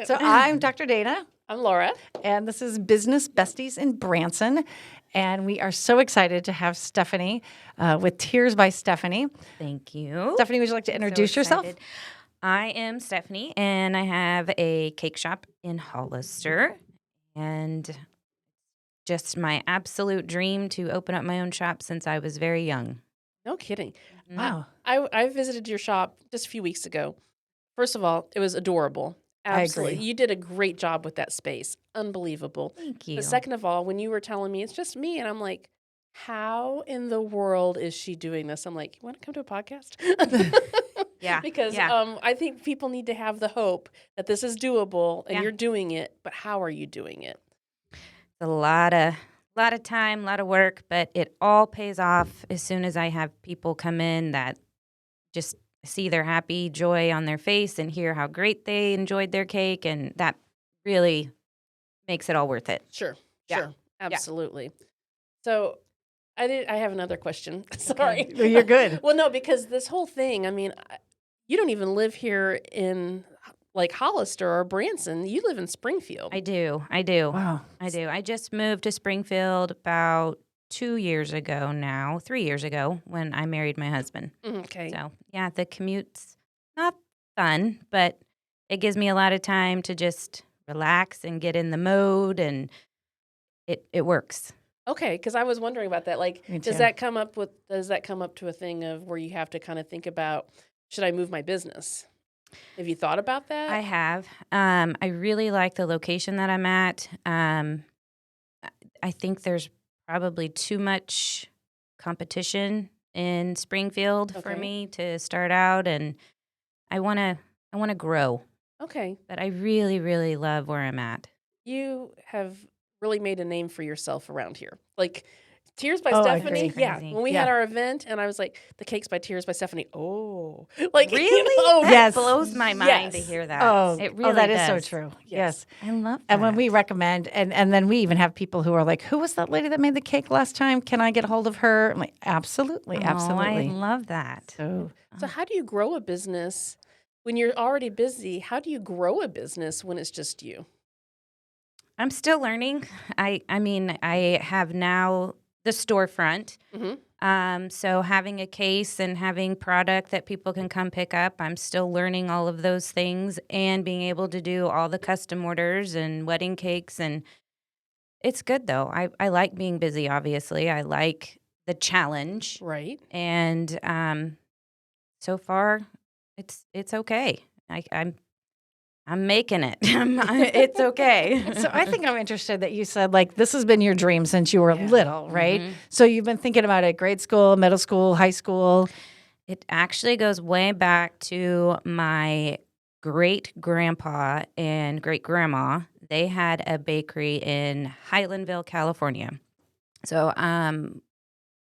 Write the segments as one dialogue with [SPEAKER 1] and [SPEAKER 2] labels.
[SPEAKER 1] So I'm Dr. Dana.
[SPEAKER 2] I'm Laura.
[SPEAKER 1] And this is Business Besties in Branson. And we are so excited to have Stephanie with Tears by Stephanie.
[SPEAKER 3] Thank you.
[SPEAKER 1] Stephanie, would you like to introduce yourself?
[SPEAKER 3] I am Stephanie, and I have a cake shop in Hollister. And just my absolute dream to open up my own shop since I was very young.
[SPEAKER 2] No kidding.
[SPEAKER 1] Wow.
[SPEAKER 2] I visited your shop just a few weeks ago. First of all, it was adorable. Absolutely.
[SPEAKER 1] I agree.
[SPEAKER 2] You did a great job with that space. Unbelievable.
[SPEAKER 3] Thank you.
[SPEAKER 2] But second of all, when you were telling me it's just me, and I'm like, how in the world is she doing this? I'm like, you want to come to a podcast?
[SPEAKER 3] Yeah.
[SPEAKER 2] Because I think people need to have the hope that this is doable and you're doing it, but how are you doing it?
[SPEAKER 3] It's a lot of time, a lot of work, but it all pays off as soon as I have people come in that just see their happy joy on their face and hear how great they enjoyed their cake, and that really makes it all worth it.
[SPEAKER 2] Sure.
[SPEAKER 3] Yeah.
[SPEAKER 2] Sure. Absolutely. So I have another question. Sorry.
[SPEAKER 1] Well, you're good.
[SPEAKER 2] Well, no, because this whole thing, I mean, you don't even live here in like Hollister or Branson. You live in Springfield.
[SPEAKER 3] I do.
[SPEAKER 1] Wow.
[SPEAKER 3] I do. I just moved to Springfield about 3 years ago when I married my husband.
[SPEAKER 2] Okay.
[SPEAKER 3] So, yeah, the commute's not fun, but it gives me a lot of time to just relax and get in the mode, and it works.
[SPEAKER 2] Okay, because I was wondering about that. Like,
[SPEAKER 1] Me
[SPEAKER 2] does
[SPEAKER 1] too.
[SPEAKER 2] that come up to a thing of where you have to kind of think about, should I move my business? Have you thought about that?
[SPEAKER 3] I have. I really like the location that I'm at. I think there's probably too much competition in Springfield for
[SPEAKER 2] Okay.
[SPEAKER 3] me to start out, and I want to grow.
[SPEAKER 2] Okay.
[SPEAKER 3] But I really, really love where I'm at.
[SPEAKER 2] You have really made a name for yourself around here. Like, Tears by
[SPEAKER 1] Oh, I
[SPEAKER 2] Stephanie.
[SPEAKER 1] agree.
[SPEAKER 2] Yeah.
[SPEAKER 3] Crazy.
[SPEAKER 2] When we
[SPEAKER 1] Yeah.
[SPEAKER 2] had our event, and I was like, the cake's by Tears by Stephanie. Oh. Like,
[SPEAKER 3] Really?
[SPEAKER 2] Oh,
[SPEAKER 3] That
[SPEAKER 1] Yes.
[SPEAKER 3] blows my mind to
[SPEAKER 2] Yes.
[SPEAKER 3] hear that.
[SPEAKER 1] Oh,
[SPEAKER 3] it really
[SPEAKER 1] that is
[SPEAKER 3] does.
[SPEAKER 1] so true.
[SPEAKER 2] Yes.
[SPEAKER 1] Yes.
[SPEAKER 3] I love that.
[SPEAKER 1] And when we recommend, and then we even have people who are like, who was that lady that made the cake last time? Can I get a hold of her? I'm like, absolutely,
[SPEAKER 3] I
[SPEAKER 1] absolutely.
[SPEAKER 3] love that.
[SPEAKER 2] So how do you grow a business when you're already busy? How do you grow a business when it's just you?
[SPEAKER 3] I'm still learning. I mean, I have now the storefront.
[SPEAKER 2] Mm-hmm.
[SPEAKER 3] So having a case and having product that people can come pick up, I'm still learning all of those things and being able to do all the custom orders and wedding cakes. And it's good, though. I like being busy, obviously. I like the challenge.
[SPEAKER 2] Right.
[SPEAKER 3] And so far, it's okay. I'm making it. It's okay.
[SPEAKER 1] So I think I'm interested that you said, like, this has been your dream since you were little, right?
[SPEAKER 3] Mhm.
[SPEAKER 1] So you've been thinking about it grade school, middle school, high school.
[SPEAKER 3] It actually goes way back to my great-grandpa and great-grandma. They had a bakery in Highlandville, California. So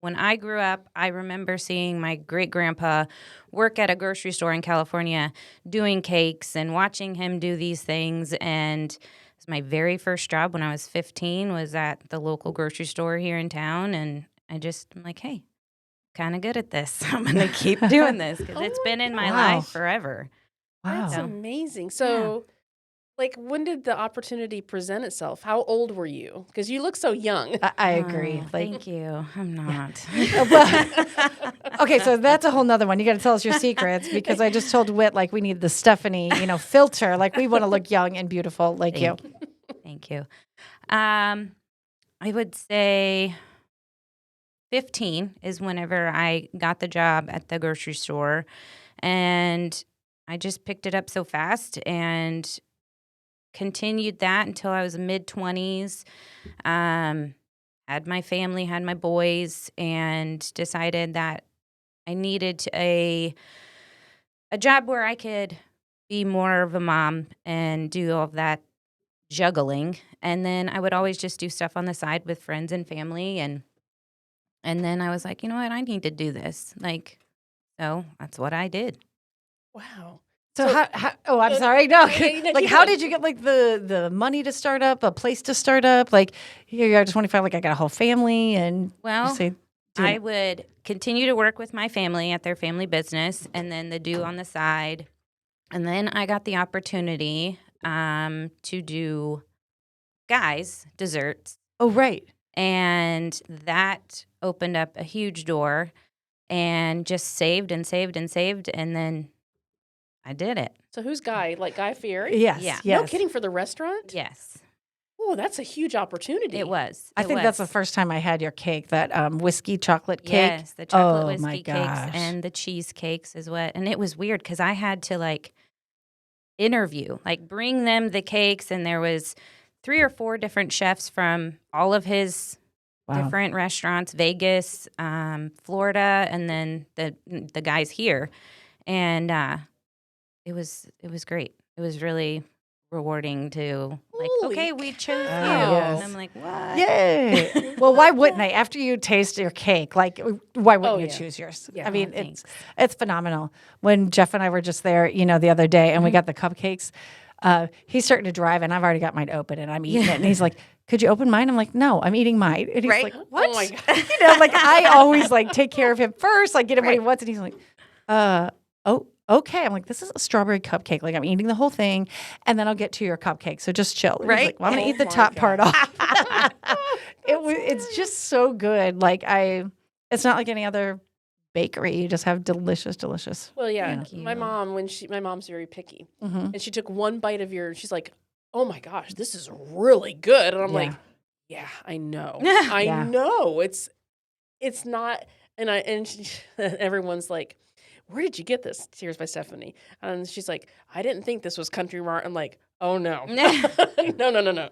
[SPEAKER 3] when I grew up, I remember seeing my great-grandpa work at a grocery store in California doing cakes and watching him do these things. And it was my very first job when I was 15 was at the local grocery store here in town. And I'm like, hey, kind of good at this. I'm going to keep doing this because it's been in my
[SPEAKER 1] Wow.
[SPEAKER 3] life forever.
[SPEAKER 2] That's
[SPEAKER 1] Wow.
[SPEAKER 2] amazing. So, like, when did the opportunity present itself? How old were you? Because you look so young.
[SPEAKER 1] I agree.
[SPEAKER 3] Oh,
[SPEAKER 1] Like,
[SPEAKER 3] thank you. I'm not.
[SPEAKER 1] okay, so that's a whole nother one. You got to tell us your secrets because I just told Whit, like, we need the Stephanie, filter. Like, we want to look young and beautiful like you.
[SPEAKER 3] Thank you. I would say 15 is whenever I got the job at the grocery store, and I just picked it up so fast and continued that until I was mid-20s. Had my family, had my boys, and decided that I needed a job where I could be more of a mom and do all of that juggling. And then I would always just do stuff on the side with friends and family. And then I was like, you know what? I need to do this. So that's what I did.
[SPEAKER 2] Wow.
[SPEAKER 1] So how oh, I'm sorry. No.
[SPEAKER 2] no,
[SPEAKER 1] Like,
[SPEAKER 2] keep
[SPEAKER 1] how
[SPEAKER 2] going.
[SPEAKER 1] did you get, like, the money to start up, a place to start up? Like, here you are, 25, like, I got a whole family, and
[SPEAKER 3] Well,
[SPEAKER 1] you say,
[SPEAKER 3] I would continue to work with my family at their family business and then the do on the side. And then I got the opportunity to do guys' desserts.
[SPEAKER 1] Oh, right.
[SPEAKER 3] And that opened up a huge door and just saved and saved and saved. And then I did it.
[SPEAKER 2] So who's Guy? Like Guy Fieri?
[SPEAKER 1] Yes.
[SPEAKER 3] Yeah.
[SPEAKER 1] Yes.
[SPEAKER 2] No kidding, for the restaurant?
[SPEAKER 3] Yes,
[SPEAKER 2] Oh, that's a huge opportunity.
[SPEAKER 3] it was.
[SPEAKER 1] I
[SPEAKER 3] It
[SPEAKER 1] think that's the
[SPEAKER 3] was.
[SPEAKER 1] first time I had your cake, that whiskey chocolate cake.
[SPEAKER 3] Yes, the chocolate
[SPEAKER 1] Oh,
[SPEAKER 3] whiskey
[SPEAKER 1] my
[SPEAKER 3] cakes
[SPEAKER 1] gosh.
[SPEAKER 3] and the cheesecakes is what. And it was weird because I had to like interview, like bring them the cakes, and there was 3 or 4 different chefs from all of his
[SPEAKER 1] Wow.
[SPEAKER 3] different restaurants, Vegas, Florida, and then the guys here, and it was great. It was really rewarding to like,
[SPEAKER 2] Holy
[SPEAKER 3] okay, we chose you,
[SPEAKER 2] cow.
[SPEAKER 3] and I'm like, what?
[SPEAKER 1] Yay. Well, why wouldn't I? After you taste your cake, like, why wouldn't
[SPEAKER 2] Oh,
[SPEAKER 1] you
[SPEAKER 2] yeah.
[SPEAKER 1] choose yours?
[SPEAKER 2] Yeah.
[SPEAKER 1] I mean,
[SPEAKER 3] Oh, thanks.
[SPEAKER 1] it's phenomenal. When Jeff and I were just there, the other day, and we got the cupcakes, he's starting to drive, and I've already got mine open, and I'm eating it. And he's like, could you open mine? I'm like, no, I'm eating mine. And he's
[SPEAKER 3] Right?
[SPEAKER 1] like, what?
[SPEAKER 2] Oh, my God.
[SPEAKER 1] Like, I always, like, take care of him first, like, get him what he
[SPEAKER 3] Right.
[SPEAKER 1] wants. And he's like, oh, okay. I'm like, this is a strawberry cupcake. Like, I'm eating the whole thing, and then I'll get to your cupcake. So just chill. And he's
[SPEAKER 3] Right?
[SPEAKER 1] like, well, I'm going
[SPEAKER 2] Oh
[SPEAKER 1] to eat the
[SPEAKER 2] my
[SPEAKER 1] top part
[SPEAKER 2] God.
[SPEAKER 1] off. It's just so good. Like, it's not like any other bakery. You just have delicious.
[SPEAKER 2] Well, yeah.
[SPEAKER 3] Thank you.
[SPEAKER 2] My mom's very picky.
[SPEAKER 1] Mhm.
[SPEAKER 2] And she took one bite of yours. She's like, oh my gosh, this is really good. And I'm like, yeah, I know. I
[SPEAKER 1] Yeah.
[SPEAKER 2] know. It's not. And everyone's like, where did you get this? Tears by Stephanie. And she's like, I didn't think this was Country Mart. I'm like, oh no. No.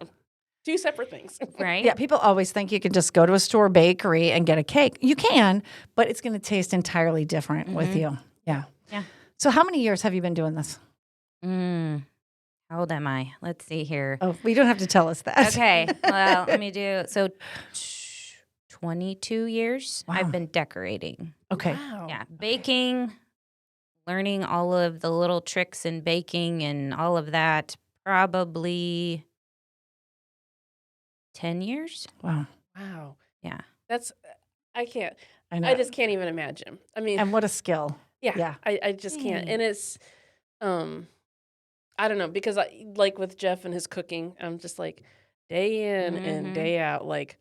[SPEAKER 2] 2 separate things.
[SPEAKER 3] Right?
[SPEAKER 1] Yeah, people always think you can just go to a store bakery and get a cake. You can, but it's going to taste entirely different with you. Yeah.
[SPEAKER 3] Yeah.
[SPEAKER 1] So how many years have you been doing this?
[SPEAKER 3] How old am I? Let's see here.
[SPEAKER 1] Oh, we don't have to tell us that.
[SPEAKER 3] Okay. Well, let me do 22 years.
[SPEAKER 1] Wow.
[SPEAKER 3] I've been decorating.
[SPEAKER 1] Okay.
[SPEAKER 2] Wow.
[SPEAKER 3] Yeah, baking, learning all of the little tricks in baking and all of that. Probably 10 years.
[SPEAKER 1] Wow.
[SPEAKER 2] Wow.
[SPEAKER 3] Yeah.
[SPEAKER 2] That's, I can't,
[SPEAKER 1] I know.
[SPEAKER 2] I just can't even imagine. I mean,
[SPEAKER 1] and what a skill.
[SPEAKER 2] yeah,
[SPEAKER 1] yeah.
[SPEAKER 2] I just can't. And it's, I don't know, because like with Jeff and his cooking, I'm just like day in and day out, like,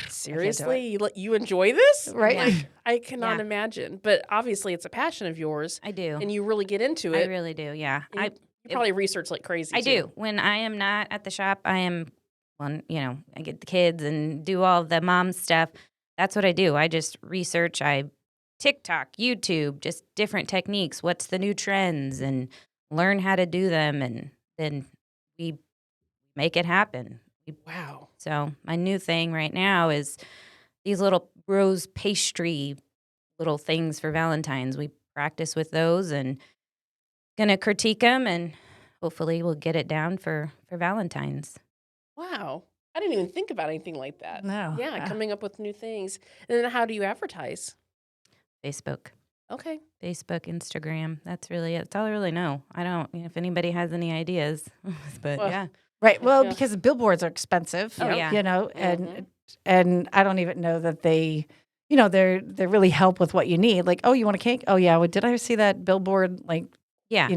[SPEAKER 2] seriously, you enjoy this?
[SPEAKER 1] Right.
[SPEAKER 2] Like, I cannot
[SPEAKER 3] Yeah.
[SPEAKER 2] imagine. But obviously it's a passion of yours
[SPEAKER 3] I do.
[SPEAKER 2] and you really get into
[SPEAKER 3] I
[SPEAKER 2] it.
[SPEAKER 3] really do. Yeah.
[SPEAKER 2] And you probably research like crazy.
[SPEAKER 3] I
[SPEAKER 2] too.
[SPEAKER 3] do. When I am not at the shop, I am, I get the kids and do all the mom stuff. That's what I do. I just research. I TikTok, YouTube, just different techniques. What's the new trends, and learn how to do them, and then we make it happen.
[SPEAKER 2] Wow.
[SPEAKER 3] So my new thing right now is these little rose pastry little things for Valentine's. We practice with those and gonna critique them, and hopefully we'll get it down for Valentine's.
[SPEAKER 2] Wow. I didn't even think about anything like that.
[SPEAKER 1] No.
[SPEAKER 2] Yeah, coming up with new things. And then how do you advertise?
[SPEAKER 3] Facebook,
[SPEAKER 2] Okay.
[SPEAKER 3] Instagram. That's really it. That's all I really know. I don't. If anybody has any ideas, but
[SPEAKER 2] Well,
[SPEAKER 3] yeah.
[SPEAKER 1] Right. Well,
[SPEAKER 2] Yeah.
[SPEAKER 1] because billboards are expensive.
[SPEAKER 3] Oh, yeah.
[SPEAKER 1] And I don't even know that they, they really help with what you need. Like, oh, you want a cake? Oh, yeah. Well, did I see that billboard? Like,
[SPEAKER 3] Yeah.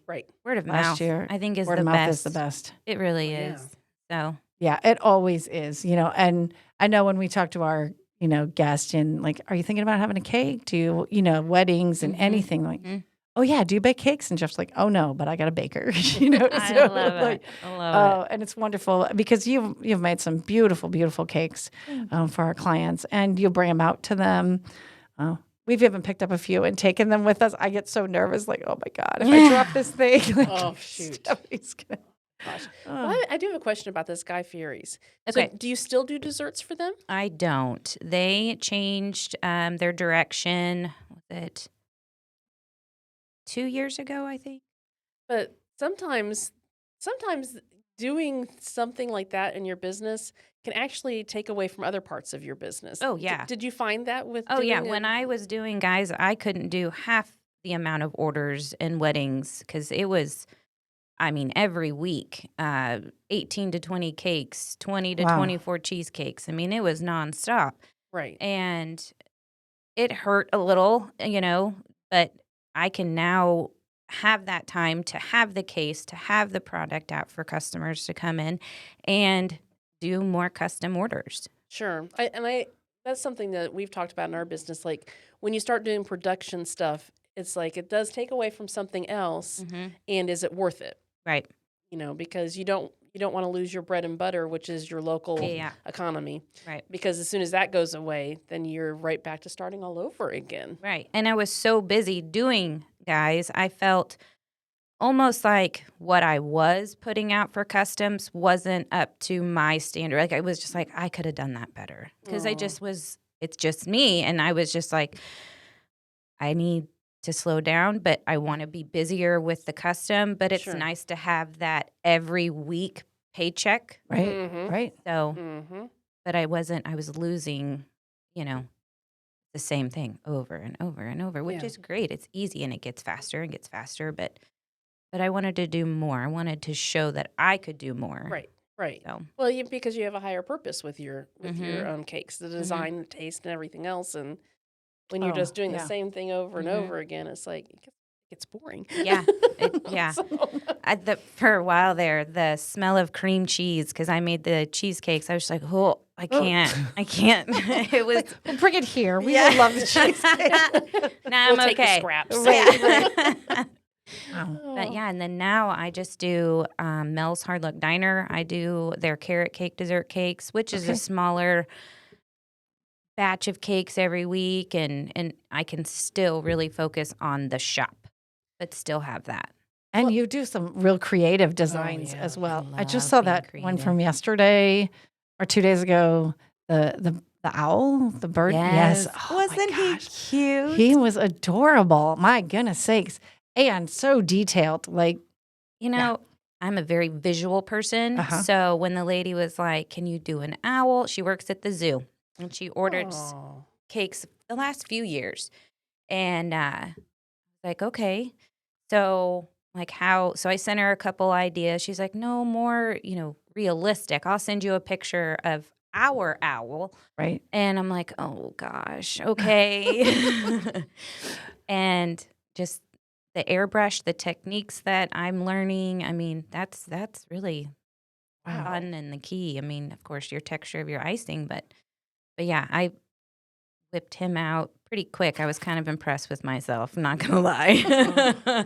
[SPEAKER 2] Right.
[SPEAKER 3] Word of
[SPEAKER 1] last
[SPEAKER 3] mouth.
[SPEAKER 1] year,
[SPEAKER 3] I think is
[SPEAKER 1] word
[SPEAKER 3] the
[SPEAKER 1] of mouth
[SPEAKER 3] best.
[SPEAKER 1] is the best.
[SPEAKER 3] It really
[SPEAKER 2] Oh, yeah.
[SPEAKER 3] is. So
[SPEAKER 1] Yeah, it always is, and I know when we talk to our, guest and like, are you thinking about having a cake? Do you, weddings and
[SPEAKER 3] Mhm.
[SPEAKER 1] anything like,
[SPEAKER 3] Mhm.
[SPEAKER 1] oh yeah, do you bake cakes? And Jeff's like, oh no, but I got a baker,
[SPEAKER 3] I
[SPEAKER 1] so,
[SPEAKER 3] love
[SPEAKER 1] like,
[SPEAKER 3] it. I love
[SPEAKER 1] and it's wonderful because you've made some beautiful, beautiful cakes for our clients, and you'll bring them out to them. We've even picked up a few and taken them with us. I get so nervous, like, oh my God, if I drop this thing, like,
[SPEAKER 2] Oh, shoot.
[SPEAKER 1] Stephanie's gonna.
[SPEAKER 2] Gosh. Well, I do have a question about this Guy Fieri's.
[SPEAKER 3] Okay.
[SPEAKER 2] So do you still do desserts for them?
[SPEAKER 3] I don't. They changed their direction. Was it 2 years ago? I think.
[SPEAKER 2] But sometimes doing something like that in your business can actually take away from other parts of your business.
[SPEAKER 3] Oh, yeah.
[SPEAKER 2] Did you find that with
[SPEAKER 3] Oh yeah.
[SPEAKER 2] doing
[SPEAKER 3] When
[SPEAKER 2] it?
[SPEAKER 3] I was doing guys, I couldn't do half the amount of orders and weddings because it was. I mean, every week, 18 to 20 cakes, 20 to
[SPEAKER 1] Wow.
[SPEAKER 3] 24 cheesecakes. I mean, it was nonstop.
[SPEAKER 2] Right.
[SPEAKER 3] And it hurt a little, but I can now have that time to have the case, to have the product out for customers to come in and do more custom orders.
[SPEAKER 2] Sure. That's something that we've talked about in our business. Like when you start doing production stuff, it's like it does take away from something else. And is it worth it?
[SPEAKER 3] Right.
[SPEAKER 2] Because you don't want to lose your bread and butter, which is your local economy.
[SPEAKER 3] Right.
[SPEAKER 2] Because as soon as that goes away, then you're right back to starting all over again.
[SPEAKER 3] Right. And I was so busy doing, guys, I felt almost like what I was putting out for customs wasn't up to my standard. Like I was just like, I could have done that better. Because it's just me. And I was just like, I need to slow down, but I want to be busier with the custom. But it's nice to have that every week paycheck.
[SPEAKER 1] Right. Right.
[SPEAKER 3] So, but I was losing, the same thing over and over and over, which is great. It's easy and it gets faster and gets faster. But I wanted to do more. I wanted to show that I could do more.
[SPEAKER 2] Right. Right.
[SPEAKER 3] So.
[SPEAKER 2] Well, because you have a higher purpose with your cakes, the design, the taste, and everything else. And when you're just doing the same thing over and over again, it's like it gets boring.
[SPEAKER 3] Yeah. For a while there, the smell of cream cheese, because I made the cheesecakes, I was just like, oh, I can't. It was
[SPEAKER 1] bring it here. We would love the cheesecake.
[SPEAKER 3] Now
[SPEAKER 2] we'll
[SPEAKER 3] I'm
[SPEAKER 2] take
[SPEAKER 3] okay.
[SPEAKER 2] the scraps.
[SPEAKER 1] Right.
[SPEAKER 3] But and then now I just do Mel's Hard Luck Diner. I do their carrot cake dessert cakes, which is a smaller batch of cakes every week, and I can still really focus on the shop, but still have that.
[SPEAKER 1] And you do some real creative designs as well. I just saw that one from yesterday or 2 days ago. The owl, the bird. Yes. Oh,
[SPEAKER 3] wasn't he cute?
[SPEAKER 1] He was adorable. My goodness sakes. And so detailed. Like,
[SPEAKER 3] I'm a very visual person. So when the lady was like, can you do an owl? She works at the zoo. And she ordered cakes the last few years. And like, okay. So like so I sent her a couple ideas. She's like, no, more, realistic. I'll send you a picture of our owl.
[SPEAKER 1] Right.
[SPEAKER 3] And I'm like, oh gosh, okay. And just the airbrush, the techniques that I'm learning, I mean, that's really fun and the key. I mean, of course, your texture of your icing, but yeah, I whipped him out pretty quick. I was kind of impressed with myself, I'm not going to lie.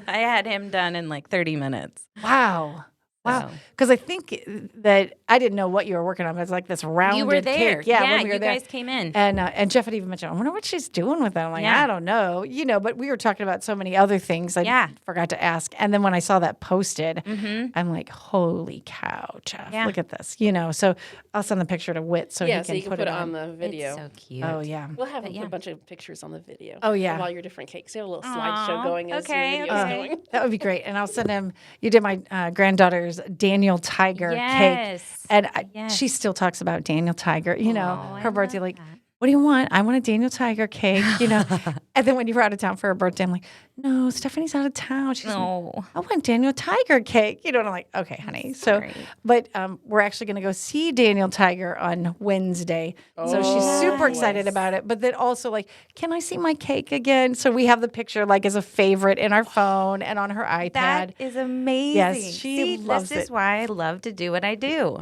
[SPEAKER 3] I had him done in like 30 minutes.
[SPEAKER 1] Wow. Because I think that I didn't know what you were working on. It was like this rounded
[SPEAKER 3] You were there.
[SPEAKER 1] cake. Yeah, when we were
[SPEAKER 3] you
[SPEAKER 1] there.
[SPEAKER 3] guys came in.
[SPEAKER 1] And Jeff had even mentioned, I wonder what she's doing with that. I'm like, I don't know. But we were talking about so many other things I forgot to ask. And then when I saw that posted, I'm like, holy cow, Jeff, look at this. So I'll send the picture to Whit so he can put it on
[SPEAKER 2] the video.
[SPEAKER 3] It's so cute.
[SPEAKER 1] Oh, yeah.
[SPEAKER 2] We'll have put a bunch of pictures on the video.
[SPEAKER 1] Oh, yeah.
[SPEAKER 2] Of all your different cakes. You have a little slideshow going as your video's going.
[SPEAKER 1] That would be great. And I'll send him, you did my granddaughter's Daniel Tiger cake. And she still talks about Daniel Tiger, her birthday, like, what do you want? I want a Daniel Tiger cake, And then when you were out of town for her birthday, I'm like, no, Stephanie's out of town. She's like, I want Daniel Tiger cake, And I'm like, okay, honey.
[SPEAKER 3] Sorry.
[SPEAKER 1] But we're actually going to go see Daniel Tiger on Wednesday. So she's super excited about it. But then also like, can I see my cake again? So we have the picture like as a favorite in our phone and on her iPad.
[SPEAKER 3] That is amazing.
[SPEAKER 1] Yes, she loves it.
[SPEAKER 3] This is why I love to do what I do.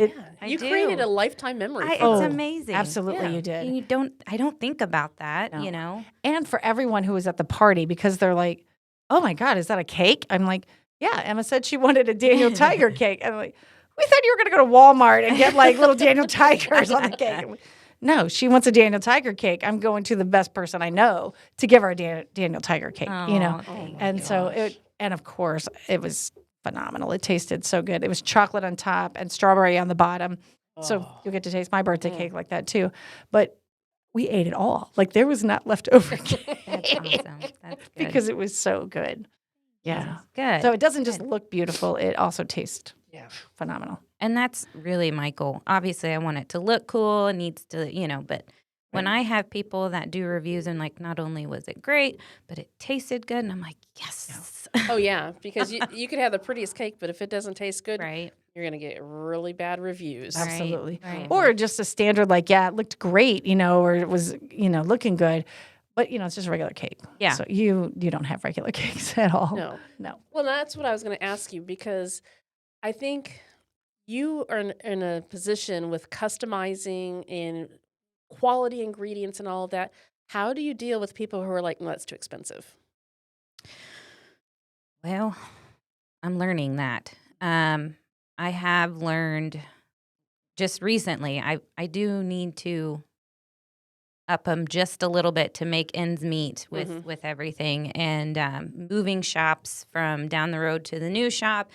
[SPEAKER 2] You created a lifetime memory.
[SPEAKER 3] It's amazing.
[SPEAKER 1] Absolutely, you did.
[SPEAKER 3] I don't think about that,
[SPEAKER 1] And for everyone who was at the party, because they're like, oh my God, is that a cake? I'm like, yeah, Emma said she wanted a Daniel Tiger cake. I'm like, we thought you were going to go to Walmart and get like little Daniel Tigers on the cake. I'm like, no, she wants a Daniel Tiger cake. I'm going to the best person I know to give her a Daniel Tiger cake, And so and of course, it was phenomenal. It tasted so good. It was chocolate on top and strawberry on the bottom. So you'll get to taste my birthday cake like that too. But we ate it all. Like there was not leftover cake.
[SPEAKER 3] That's awesome. That's good.
[SPEAKER 1] Because it was so good. Yeah.
[SPEAKER 3] Good.
[SPEAKER 1] So it doesn't just look beautiful. It also tastes phenomenal.
[SPEAKER 3] And that's really my goal. Obviously, I want it to look cool. It needs to, but when I have people that do reviews and like, not only was it great, but it tasted good. And I'm like, yes.
[SPEAKER 2] Oh, yeah. Because you could have the prettiest cake, but if it doesn't taste good,
[SPEAKER 3] right.
[SPEAKER 2] You're going to get really bad reviews.
[SPEAKER 1] Absolutely.
[SPEAKER 3] Right.
[SPEAKER 1] Or just a standard like, it looked great, or it was, looking good. But, it's just a regular cake.
[SPEAKER 3] Yeah.
[SPEAKER 1] So you don't have regular cakes at all.
[SPEAKER 2] No. Well, that's what I was going to ask you, because I think you are in a position with customizing and quality ingredients and all of that. How do you deal with people who are like, no, that's too expensive?
[SPEAKER 3] Well, I'm learning that. I have learned just recently, I do need to up them just a little bit to make ends meet with everything. And moving shops from down the road to the new shop,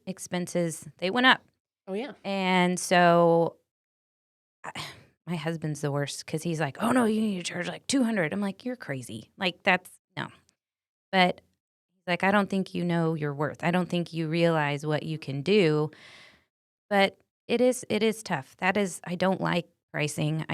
[SPEAKER 3] expenses, they went up.
[SPEAKER 2] Oh, yeah.
[SPEAKER 3] And so my husband's the worst because he's like, oh, no, you need to charge like $200. I'm like, you're crazy. Like, that's no. But he's like, I don't think you know your worth. I don't think you realize what you can do. But it is tough. I don't like pricing.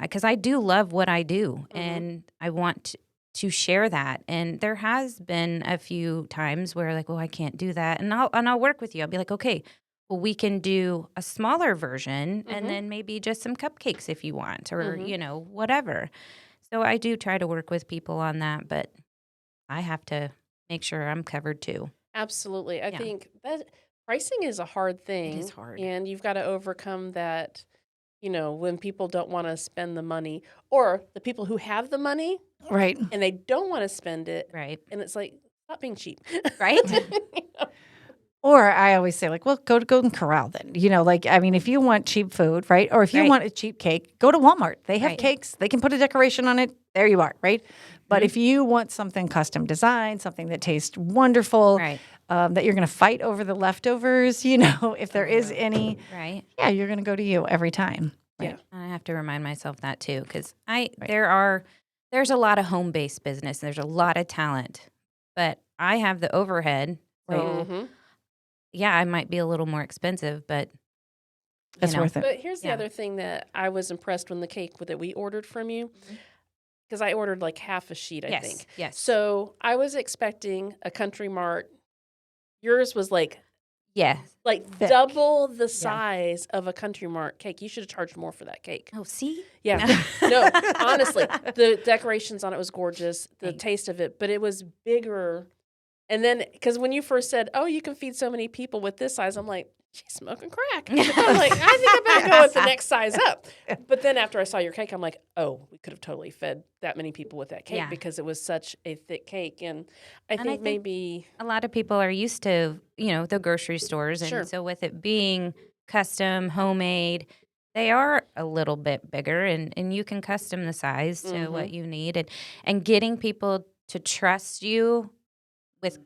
[SPEAKER 3] Because I do love what I do, and I want to share that. And there has been a few times where like, well, I can't do that, and I'll work with you. I'll be like, okay, well, we can do a smaller version, and then maybe just some cupcakes if you want, or whatever. So I do try to work with people on that, but I have to make sure I'm covered too.
[SPEAKER 2] Absolutely. I think that pricing is a hard thing.
[SPEAKER 3] It is hard.
[SPEAKER 2] And you've got to overcome that, when people don't want to spend the money, or the people who have the money
[SPEAKER 1] Right.
[SPEAKER 2] and they don't want to spend it.
[SPEAKER 3] Right.
[SPEAKER 2] And it's like, stop being cheap.
[SPEAKER 3] Right?
[SPEAKER 1] Or I always say, like, well, go to Golden Corral then. If you want cheap food, right? Or if you want a cheap cake, go to Walmart. They have cakes. They can put a decoration on it. There you are, right? But if you want something custom designed, something that tastes wonderful, that you're going to fight over the leftovers, if there is any, you're going to go to you every time.
[SPEAKER 3] Right. Yeah. I have to remind myself that too, because there's a lot of home-based business. There's a lot of talent, but I have the overhead. So I might be a little more expensive, but
[SPEAKER 1] it's worth it.
[SPEAKER 2] But here's the other thing that I was impressed when the cake that we ordered from you, because I ordered like half a sheet, I think.
[SPEAKER 3] Yes.
[SPEAKER 2] So I was expecting a Country Mart. Yours was like
[SPEAKER 1] Thick.
[SPEAKER 2] double the size of a Country Mart cake. You should have charged more for that cake.
[SPEAKER 3] Oh, see?
[SPEAKER 2] Yeah. No, honestly, the decorations on it was gorgeous. The taste of it, but it was bigger. And then, because when you first said, oh, you can feed so many people with this size, I'm like, she's smoking crack. I'm like, I think I better go with the next size up. But then after I saw your cake, I'm like, oh, we could have totally fed that many people with that cake because it was such a thick cake. And I think maybe
[SPEAKER 3] a lot of people are used to, the grocery stores. And so with it being custom, homemade, they are a little bit bigger, and you can custom the size to what you need. And getting people to trust you with,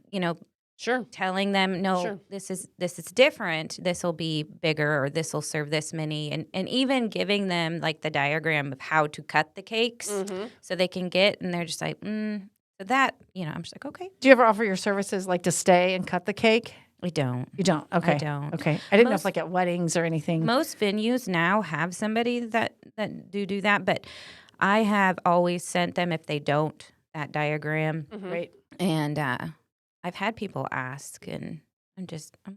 [SPEAKER 3] telling them, no, this is different. This will be bigger, or this will serve this many. And even giving them like the diagram of how to cut the cakes so they can and they're just like, so that, I'm just like, okay.
[SPEAKER 1] Do you ever offer your services like to stay and cut the cake?
[SPEAKER 3] We don't.
[SPEAKER 1] You don't? Okay.
[SPEAKER 3] I don't.
[SPEAKER 1] Okay. I didn't know if like at weddings or anything.
[SPEAKER 3] Most venues now have somebody that do that, but I have always sent them, if they don't, that diagram.
[SPEAKER 1] Right.
[SPEAKER 3] And I've had people ask, and I'm a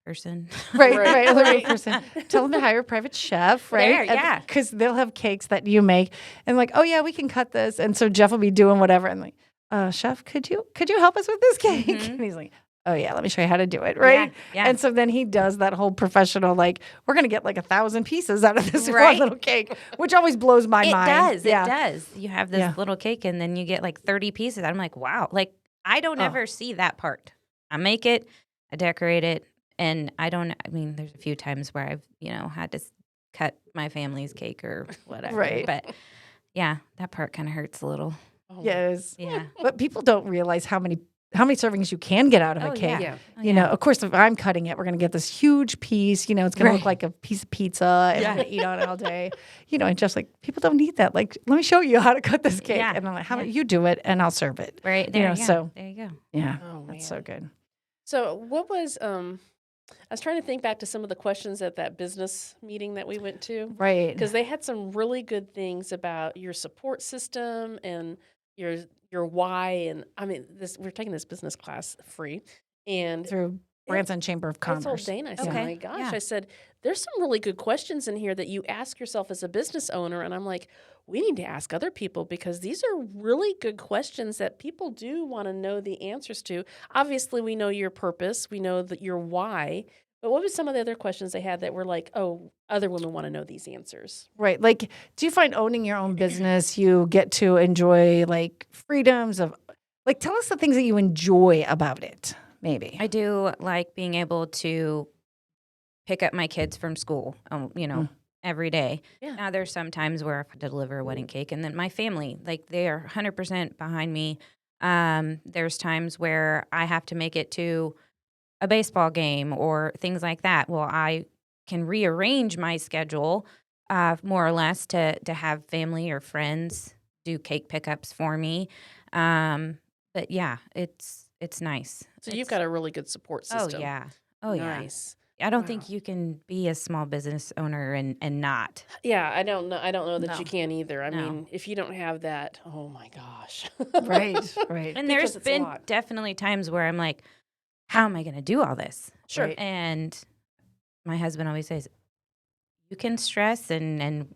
[SPEAKER 3] person.
[SPEAKER 1] Right. Other person. Tell them to hire a private chef, right?
[SPEAKER 3] There,
[SPEAKER 1] because they'll have cakes that you make, and like, oh yeah, we can cut this, and so Jeff will be doing whatever, and like, chef, could you help us with this cake? And he's like, oh yeah, let me show you how to do it, right?
[SPEAKER 3] Yeah.
[SPEAKER 1] And so then he does that whole professional, like, we're gonna get like 1,000 pieces out of this one little cake, which always blows my mind.
[SPEAKER 3] It does. You have this little cake, and then you get like 30 pieces. I'm like, wow, like. I don't ever see that part. I make it, I decorate it, and there's a few times where I've, had to cut my family's cake or whatever. Right. But yeah, that part kind of hurts a little.
[SPEAKER 1] Yes.
[SPEAKER 3] Yeah.
[SPEAKER 1] But people don't realize how many servings you can get out of a cake.
[SPEAKER 2] Yeah.
[SPEAKER 1] You know, of course, if I'm cutting it, we're going to get this huge piece. It's going to look like a piece of pizza, and we're going to eat on it all day. And just like, people don't need that. Like, let me show you how to cut this cake.
[SPEAKER 3] Yeah.
[SPEAKER 1] And I'm like, how about you do it, and I'll serve it.
[SPEAKER 3] Right. There,
[SPEAKER 1] So
[SPEAKER 3] there you go.
[SPEAKER 1] Yeah.
[SPEAKER 2] Oh,
[SPEAKER 1] that's so good.
[SPEAKER 2] So what was, I was trying to think back to some of the questions at that business meeting that we went to.
[SPEAKER 1] Right.
[SPEAKER 2] Because they had some really good things about your support system and your why. And we're taking this business class free. And
[SPEAKER 1] through Branson Chamber of Commerce.
[SPEAKER 2] I told Dana, I said,
[SPEAKER 3] Okay.
[SPEAKER 2] oh my gosh,
[SPEAKER 3] Yeah.
[SPEAKER 2] I said, there's some really good questions in here that you ask yourself as a business owner. And I'm like, we need to ask other people because these are really good questions that people do want to know the answers to. Obviously, we know your purpose, we know that your why, but what were some of the other questions they had that were like, oh, other women want to know these answers?
[SPEAKER 1] Right. Like, do you find owning your own business, you get to enjoy like freedoms of, like, tell us the things that you enjoy about it, maybe.
[SPEAKER 3] I do like being able to pick up my kids from school, every day.
[SPEAKER 2] Yeah.
[SPEAKER 3] Now, there's some times where I have to deliver a wedding cake, and then my family, like, they are 100% behind me. There's times where I have to make it to a baseball game or things like that. Well, I can rearrange my schedule more or less to have family or friends do cake pickups for me. But yeah, it's nice.
[SPEAKER 2] So you've got a really good support
[SPEAKER 3] Oh
[SPEAKER 2] system.
[SPEAKER 3] yeah. Oh yeah.
[SPEAKER 2] Nice.
[SPEAKER 3] I don't
[SPEAKER 2] Wow.
[SPEAKER 3] think you can be a small business owner and not.
[SPEAKER 2] Yeah, I don't know that
[SPEAKER 1] No.
[SPEAKER 2] you can either. I
[SPEAKER 3] No.
[SPEAKER 2] mean, if you don't have that, oh my gosh.
[SPEAKER 1] Right. Right.
[SPEAKER 3] And
[SPEAKER 2] Because
[SPEAKER 3] there's
[SPEAKER 2] it's a
[SPEAKER 3] been
[SPEAKER 2] lot.
[SPEAKER 3] definitely times where I'm like, how am I going to do all this?
[SPEAKER 2] Sure.
[SPEAKER 1] Right.
[SPEAKER 3] And my husband always says, you can stress and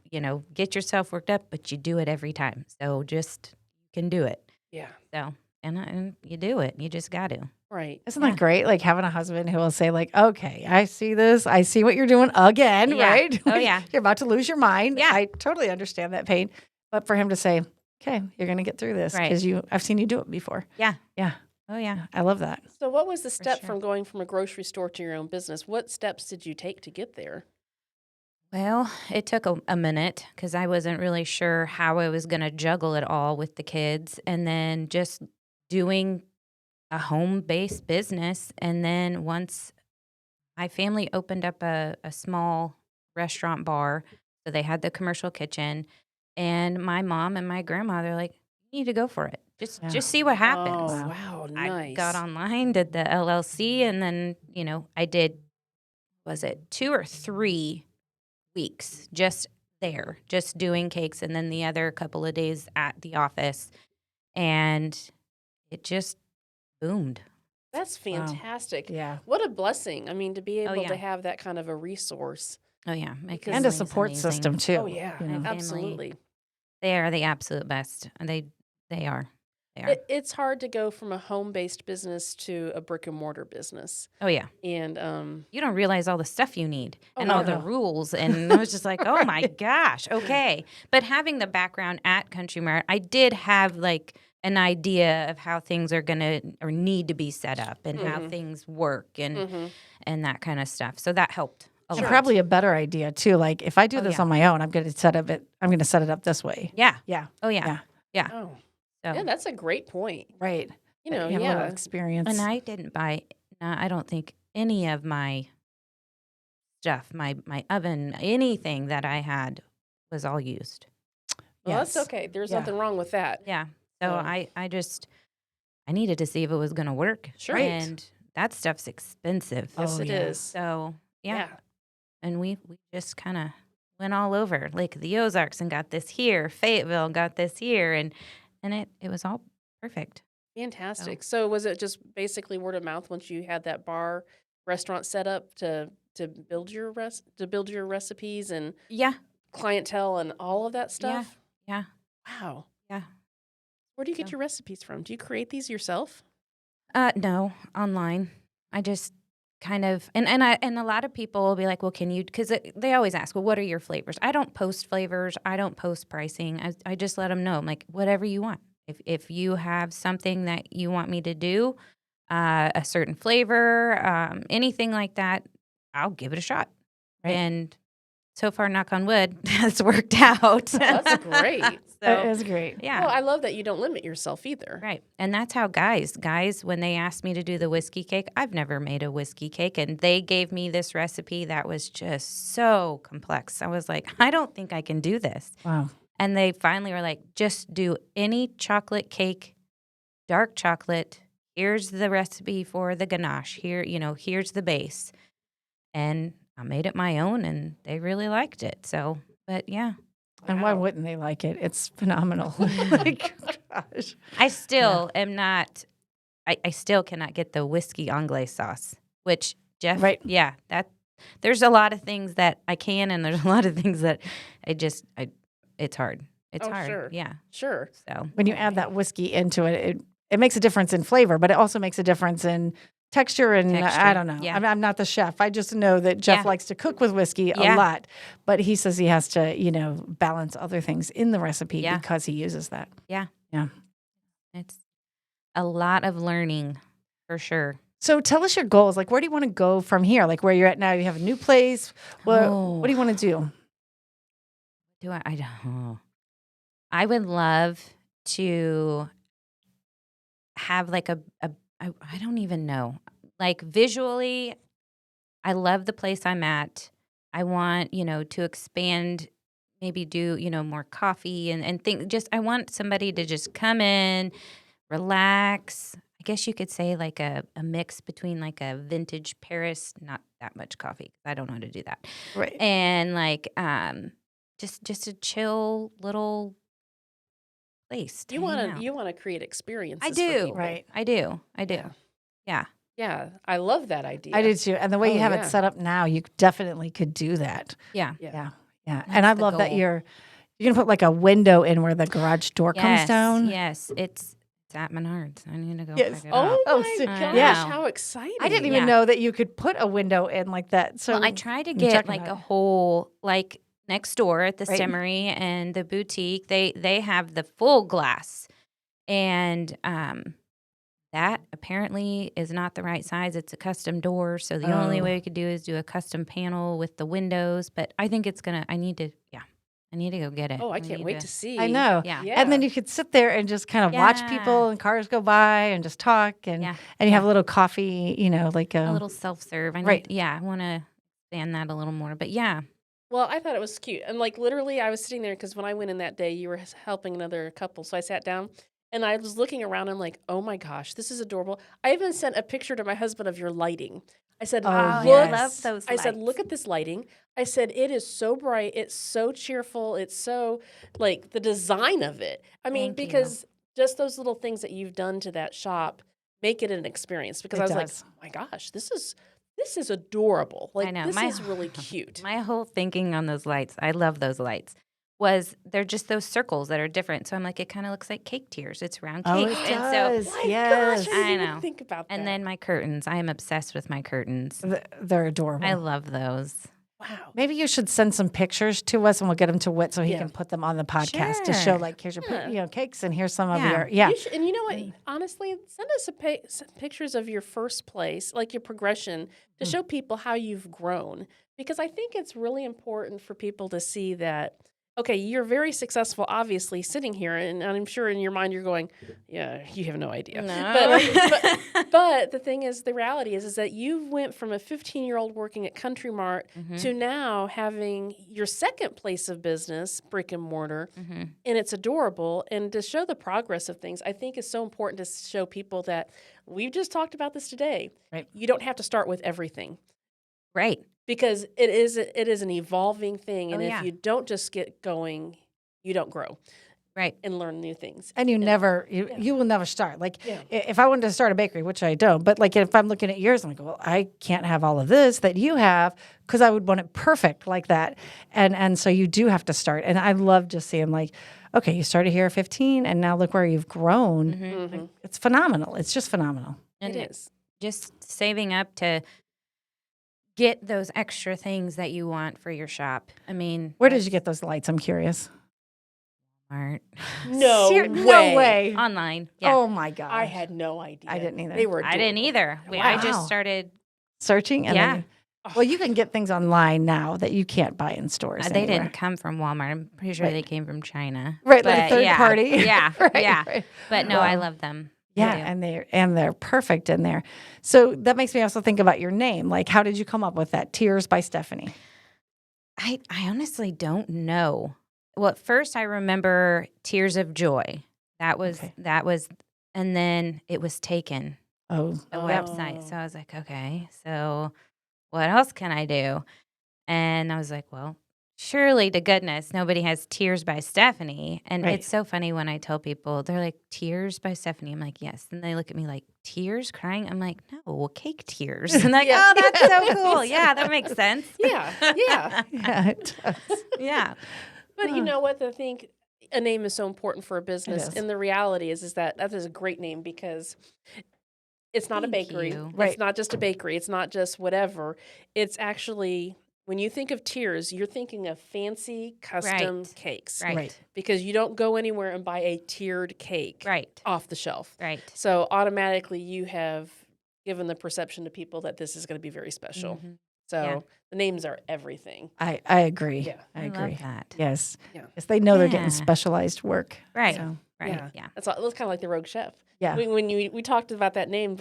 [SPEAKER 3] get yourself worked up, but you do it every time. So just you can do it.
[SPEAKER 2] Yeah.
[SPEAKER 3] So and you do it. You just got to.
[SPEAKER 2] Right.
[SPEAKER 1] Isn't
[SPEAKER 3] Yeah.
[SPEAKER 1] that great? Like having a husband who will say, like, okay, I see this. I see what you're doing again,
[SPEAKER 3] Yeah.
[SPEAKER 1] right?
[SPEAKER 3] Oh, yeah.
[SPEAKER 1] You're about to lose your mind.
[SPEAKER 3] Yeah.
[SPEAKER 1] I totally understand that pain. But for him to say, okay, you're going to get through this
[SPEAKER 3] Right.
[SPEAKER 1] because I've seen you do it before.
[SPEAKER 3] Yeah.
[SPEAKER 1] Yeah.
[SPEAKER 3] Oh yeah.
[SPEAKER 1] I love that.
[SPEAKER 2] So what was the step
[SPEAKER 3] sure.
[SPEAKER 2] from going from a grocery store to your own business? What steps did you take to get there?
[SPEAKER 3] Well, it took a minute because I wasn't really sure how I was going to juggle it all with the kids, and then just doing a home-based business. And then once my family opened up a small restaurant bar, so they had the commercial kitchen, and my mom and my grandma, they're like, you need to go for it.
[SPEAKER 1] Yeah.
[SPEAKER 3] Just see what happens.
[SPEAKER 2] Oh, wow.
[SPEAKER 3] I
[SPEAKER 2] Nice.
[SPEAKER 3] got online, did the LLC, and then, I did, was it 2 or 3 weeks just there, just doing cakes, and then the other couple of days at the office. And it just boomed.
[SPEAKER 2] That's fantastic.
[SPEAKER 1] Yeah.
[SPEAKER 2] What a blessing. I mean, to be able
[SPEAKER 3] yeah.
[SPEAKER 2] to have that kind of a resource.
[SPEAKER 3] Oh, yeah. My
[SPEAKER 2] Because-
[SPEAKER 1] And a
[SPEAKER 3] family's
[SPEAKER 1] support
[SPEAKER 3] amazing.
[SPEAKER 1] system, too.
[SPEAKER 2] Oh, yeah.
[SPEAKER 1] you know.
[SPEAKER 3] family.
[SPEAKER 2] Absolutely.
[SPEAKER 3] They are the absolute best. They are. They are.
[SPEAKER 2] It's hard to go from a home-based business to a brick-and-mortar business.
[SPEAKER 3] Oh, yeah.
[SPEAKER 2] And
[SPEAKER 3] You don't realize all the stuff you need
[SPEAKER 2] Oh,
[SPEAKER 3] and
[SPEAKER 2] no,
[SPEAKER 3] all the
[SPEAKER 1] no.
[SPEAKER 3] rules. And I was just like, oh, my gosh. Okay. But having the background at Country Mart, I did have like an idea of how things are going to or need to be set up and how things work and that kind of stuff. So that helped a
[SPEAKER 1] And
[SPEAKER 3] lot.
[SPEAKER 1] probably a better idea, too. Like, if I do
[SPEAKER 3] Oh,
[SPEAKER 1] this
[SPEAKER 3] yeah.
[SPEAKER 1] on my own, I'm going to set it up this way.
[SPEAKER 3] Yeah.
[SPEAKER 1] Yeah.
[SPEAKER 3] Oh, yeah.
[SPEAKER 1] Yeah.
[SPEAKER 2] oh,
[SPEAKER 3] So,
[SPEAKER 2] yeah, that's a great point.
[SPEAKER 1] Right.
[SPEAKER 2] You know,
[SPEAKER 1] have a little
[SPEAKER 2] yeah.
[SPEAKER 1] experience.
[SPEAKER 3] and I didn't buy, I don't think any of my stuff, my oven, anything that I had was all used.
[SPEAKER 2] Well,
[SPEAKER 1] Yes.
[SPEAKER 2] that's okay. There's
[SPEAKER 1] Yeah.
[SPEAKER 2] nothing wrong with that.
[SPEAKER 3] Yeah. So
[SPEAKER 2] Oh.
[SPEAKER 3] I needed to see if it was going to work.
[SPEAKER 2] Sure.
[SPEAKER 1] Right.
[SPEAKER 3] And that stuff's expensive.
[SPEAKER 2] Yes,
[SPEAKER 1] Oh,
[SPEAKER 2] it
[SPEAKER 1] yeah.
[SPEAKER 2] is.
[SPEAKER 3] So, yeah. And we just kind of went all over, like the Ozarks, and got this here. Fayetteville got this here, and it was all perfect.
[SPEAKER 2] Fantastic. So was it just basically word of mouth once you had that bar restaurant set up to build your recipes and
[SPEAKER 3] Yeah.
[SPEAKER 2] clientele and all of that stuff?
[SPEAKER 3] Yeah.
[SPEAKER 2] Wow.
[SPEAKER 3] Yeah.
[SPEAKER 2] Where do you get
[SPEAKER 3] So-
[SPEAKER 2] your recipes from? Do you create these yourself?
[SPEAKER 3] No, online. I just kind of and a lot of people will be like, well, can you? Because they always ask, well, what are your flavors? I don't post flavors. I don't post pricing. I just let them know. I'm like, whatever you want. If you have something that you want me to do, a certain flavor, anything like that, I'll give it a shot.
[SPEAKER 1] Right.
[SPEAKER 3] And so far, knock on wood, it's worked out.
[SPEAKER 2] That's great.
[SPEAKER 1] That
[SPEAKER 3] So
[SPEAKER 1] is great.
[SPEAKER 3] yeah.
[SPEAKER 2] Well, I love that you don't limit yourself either.
[SPEAKER 3] Right. And that's how guys, when they asked me to do the whiskey cake, I've never made a whiskey cake. And they gave me this recipe that was just so complex. I was like, I don't think I can do this.
[SPEAKER 1] Wow.
[SPEAKER 3] And they finally were like, just do any chocolate cake, dark chocolate. Here's the recipe for the ganache. Here's the base. And I made it my own, and they really liked it. So, but yeah.
[SPEAKER 1] And why
[SPEAKER 2] Wow.
[SPEAKER 1] wouldn't they like it? It's phenomenal. Like, gosh.
[SPEAKER 3] I still am not. I still cannot get the whiskey anglaise sauce, which Jeff.
[SPEAKER 1] Right.
[SPEAKER 3] Yeah, there's a lot of things that I can, and there's a lot of things that it's hard. It's
[SPEAKER 2] Oh,
[SPEAKER 3] hard.
[SPEAKER 2] sure.
[SPEAKER 3] Yeah.
[SPEAKER 2] Sure.
[SPEAKER 3] So
[SPEAKER 1] When you add that whiskey into it, it makes a difference in flavor, but it also makes a difference in texture. And I
[SPEAKER 3] Texture,
[SPEAKER 1] don't know.
[SPEAKER 3] yeah.
[SPEAKER 1] I'm not the chef. I just know that Jeff
[SPEAKER 3] Yeah.
[SPEAKER 1] likes to cook with whiskey a
[SPEAKER 3] Yeah.
[SPEAKER 1] lot, but he says he has to, balance other things in the recipe
[SPEAKER 3] Yeah.
[SPEAKER 1] because he uses that.
[SPEAKER 3] yeah.
[SPEAKER 1] Yeah.
[SPEAKER 3] It's a lot of learning for sure.
[SPEAKER 1] So tell us your goals. Like, where do you want to go from here? Like where you're at now, you have a new place. What do you want to do?
[SPEAKER 3] I don't. I would love to have like I don't even know. Like visually, I love the place I'm at. I want, to expand, maybe do, more coffee and think I want somebody to just come in, relax. I guess you could say like a mix between like a vintage Paris, not that much coffee. I don't know how to do that.
[SPEAKER 1] Right.
[SPEAKER 3] And like just a chill little place.
[SPEAKER 2] You want to create experiences.
[SPEAKER 3] I do.
[SPEAKER 2] For people.
[SPEAKER 1] Right.
[SPEAKER 3] I do.
[SPEAKER 2] Yeah.
[SPEAKER 3] Yeah.
[SPEAKER 2] Yeah, I love that idea.
[SPEAKER 1] I do too. And the way you have
[SPEAKER 2] yeah.
[SPEAKER 1] it set up now, you definitely could do that.
[SPEAKER 3] Yeah.
[SPEAKER 1] Yeah. And
[SPEAKER 3] That's
[SPEAKER 1] I
[SPEAKER 3] the
[SPEAKER 1] love that
[SPEAKER 3] goal.
[SPEAKER 1] you're going to put like a window in where the garage door comes down.
[SPEAKER 3] Yes. It's at Menards. I need to go
[SPEAKER 1] Yes.
[SPEAKER 3] pick it up.
[SPEAKER 2] Oh
[SPEAKER 1] so-
[SPEAKER 2] my gosh,
[SPEAKER 3] yeah.
[SPEAKER 2] how exciting.
[SPEAKER 1] I didn't even
[SPEAKER 3] Yeah.
[SPEAKER 1] know that you could put a window in like that. So
[SPEAKER 3] Well, I tried to
[SPEAKER 1] I'm
[SPEAKER 3] get
[SPEAKER 1] checking
[SPEAKER 3] like
[SPEAKER 1] that.
[SPEAKER 3] a whole like next door at the
[SPEAKER 1] Right.
[SPEAKER 3] Stemmery and the boutique. They have the full glass, and that apparently is not the right size. It's a custom door, so the only
[SPEAKER 1] Oh.
[SPEAKER 3] way we could do is do a custom panel with the windows. But I think it's gonna. I need to go get it.
[SPEAKER 2] Oh, I can't
[SPEAKER 3] need
[SPEAKER 2] wait to see.
[SPEAKER 1] I know.
[SPEAKER 3] Yeah.
[SPEAKER 1] And then you could sit there and just kind of watch people
[SPEAKER 3] Yeah.
[SPEAKER 1] and cars go by and just talk and
[SPEAKER 3] Yeah.
[SPEAKER 1] and you have a little coffee, like
[SPEAKER 3] a little self-serve.
[SPEAKER 1] Right.
[SPEAKER 3] I want to expand that a little more. But yeah,
[SPEAKER 2] Well, I thought it was cute. And like literally I was sitting there because when I went in that day, you were helping another couple. So I sat down and I was looking around. I'm like, oh my gosh, this is adorable. I even sent a picture to my husband of your lighting. I said,
[SPEAKER 1] Oh,
[SPEAKER 3] I
[SPEAKER 1] yes.
[SPEAKER 3] love those.
[SPEAKER 2] I said,
[SPEAKER 3] lights.
[SPEAKER 2] look at this lighting. I said, it is so bright. It's so cheerful. It's so like the design of it. I mean,
[SPEAKER 3] Thank you.
[SPEAKER 2] because just those little things that you've done to that shop make it an experience. Because
[SPEAKER 1] It
[SPEAKER 2] I was
[SPEAKER 1] does.
[SPEAKER 2] like, oh my gosh, this is adorable. Like
[SPEAKER 3] I know.
[SPEAKER 2] this is really cute.
[SPEAKER 3] My whole thinking on those lights, I love those lights, was they're just those circles that are different. So I'm like, it kind of looks like cake tiers. It's round
[SPEAKER 1] Oh,
[SPEAKER 3] cakes.
[SPEAKER 1] it
[SPEAKER 3] And
[SPEAKER 1] does.
[SPEAKER 2] My
[SPEAKER 1] Yes.
[SPEAKER 2] gosh, I didn't
[SPEAKER 3] I
[SPEAKER 2] even
[SPEAKER 3] know.
[SPEAKER 2] think about that.
[SPEAKER 3] and then my curtains. I am obsessed with my curtains.
[SPEAKER 1] They're adorable.
[SPEAKER 3] I love those.
[SPEAKER 2] wow.
[SPEAKER 1] Maybe you should send some pictures to us and we'll get them to Whit so he
[SPEAKER 2] Yeah.
[SPEAKER 1] can put them on the podcast to show
[SPEAKER 3] Sure.
[SPEAKER 1] like here's your
[SPEAKER 2] Yeah.
[SPEAKER 1] cakes and here's some of
[SPEAKER 3] Yeah.
[SPEAKER 1] your yeah.
[SPEAKER 2] You should, and you know what? Honestly, send us some pictures of your first place, like your progression, to show people how you've grown. Because I think it's really important for people to see that, okay, you're very successful, obviously, sitting here, and I'm sure in your mind you're going, yeah, you have no idea. But the thing is, the reality is that you went from a 15-year-old working at Country Mart to now having your second place of business, brick and mortar, and it's adorable. And to show the progress of things, I think is so important to show people that we've just talked about this today.
[SPEAKER 1] Right.
[SPEAKER 2] You don't have to start with everything
[SPEAKER 3] Right.
[SPEAKER 2] because it is an evolving thing. And
[SPEAKER 3] Oh,
[SPEAKER 2] if
[SPEAKER 3] yeah.
[SPEAKER 2] you don't just get going, you don't grow
[SPEAKER 3] Right.
[SPEAKER 2] and learn new things.
[SPEAKER 1] And you will never start. Like
[SPEAKER 2] Yeah.
[SPEAKER 1] if I wanted to start a bakery, which I don't, but like if I'm looking at yours, I'm like, well, I can't have all of this that you have because I would want it perfect like that. And so you do have to start. And I love just seeing like, okay, you started here at 15 and now look where you've grown.
[SPEAKER 2] Mhm.
[SPEAKER 1] It's phenomenal. It's just phenomenal.
[SPEAKER 3] And
[SPEAKER 2] It is.
[SPEAKER 3] just saving up to get those extra things that you want for your shop. I mean,
[SPEAKER 1] Where did you get those lights? I'm curious.
[SPEAKER 3] Walmart.
[SPEAKER 2] No way.
[SPEAKER 1] No way.
[SPEAKER 3] Online? Yeah.
[SPEAKER 1] Oh my God.
[SPEAKER 2] I had no idea.
[SPEAKER 1] I didn't either.
[SPEAKER 2] They were.
[SPEAKER 3] I didn't
[SPEAKER 2] adorable.
[SPEAKER 3] either. I
[SPEAKER 1] Wow.
[SPEAKER 3] just started.
[SPEAKER 1] Searching. And
[SPEAKER 3] Yeah.
[SPEAKER 1] then well, you can get things online now that you can't buy in stores.
[SPEAKER 3] They
[SPEAKER 1] anywhere.
[SPEAKER 3] didn't come from Walmart. I'm pretty sure
[SPEAKER 1] Right.
[SPEAKER 3] they came from China.
[SPEAKER 1] Right, like a
[SPEAKER 3] But
[SPEAKER 1] third
[SPEAKER 3] yeah,
[SPEAKER 1] party.
[SPEAKER 3] Yeah.
[SPEAKER 1] Right,
[SPEAKER 3] Yeah.
[SPEAKER 1] right.
[SPEAKER 3] But no, I
[SPEAKER 1] Wow.
[SPEAKER 3] love them. I
[SPEAKER 1] Yeah,
[SPEAKER 3] do.
[SPEAKER 1] and they're perfect in there. So that makes me also think about your name. Like, how did you come up with that? Tears by Stephanie.
[SPEAKER 3] I honestly don't know. Well, at first I remember Tears of Joy. That was
[SPEAKER 1] Okay.
[SPEAKER 3] and then it was taken,
[SPEAKER 1] Oh,
[SPEAKER 3] the
[SPEAKER 2] Oh.
[SPEAKER 3] website. So I was like, okay, so what else can I do? And I was like, well, surely to goodness nobody has Tears by Stephanie. And
[SPEAKER 1] Right.
[SPEAKER 3] it's so funny when I tell people, they're like, Tears by Stephanie. I'm like, yes. And they look at me like, tears, crying? I'm like, no, cake tears. And they're like,
[SPEAKER 2] Yeah.
[SPEAKER 3] oh, that's so cool. Yeah, that makes sense.
[SPEAKER 2] Yeah. Yeah.
[SPEAKER 1] yeah, it does.
[SPEAKER 3] Yeah.
[SPEAKER 2] But you know what? I think a name is so important for a business.
[SPEAKER 1] is.
[SPEAKER 2] And the reality is that is a great name because it's not a
[SPEAKER 3] Thank
[SPEAKER 2] bakery.
[SPEAKER 3] you.
[SPEAKER 1] Right.
[SPEAKER 2] It's not just a bakery. It's not just whatever. It's actually, when you think of Tears, you're thinking of fancy custom
[SPEAKER 3] Right.
[SPEAKER 2] cakes.
[SPEAKER 3] Right.
[SPEAKER 2] Because you don't go anywhere and buy a tiered cake
[SPEAKER 3] Right.
[SPEAKER 2] off the shelf.
[SPEAKER 3] Right.
[SPEAKER 2] So automatically you have given the perception to people that this is going to be very special.
[SPEAKER 3] Mhm.
[SPEAKER 2] So
[SPEAKER 3] Yeah.
[SPEAKER 2] the names are everything.
[SPEAKER 1] I agree.
[SPEAKER 2] Yeah.
[SPEAKER 1] I
[SPEAKER 3] I
[SPEAKER 1] agree.
[SPEAKER 3] love that.
[SPEAKER 1] Yes.
[SPEAKER 2] Yeah.
[SPEAKER 1] Yes, they know they're
[SPEAKER 3] Yeah.
[SPEAKER 1] getting specialized work.
[SPEAKER 3] Right.
[SPEAKER 1] So,
[SPEAKER 3] Right. Yeah.
[SPEAKER 2] That's all, it was kind of like the Rogue Chef.
[SPEAKER 1] yeah.
[SPEAKER 2] When we talked about that name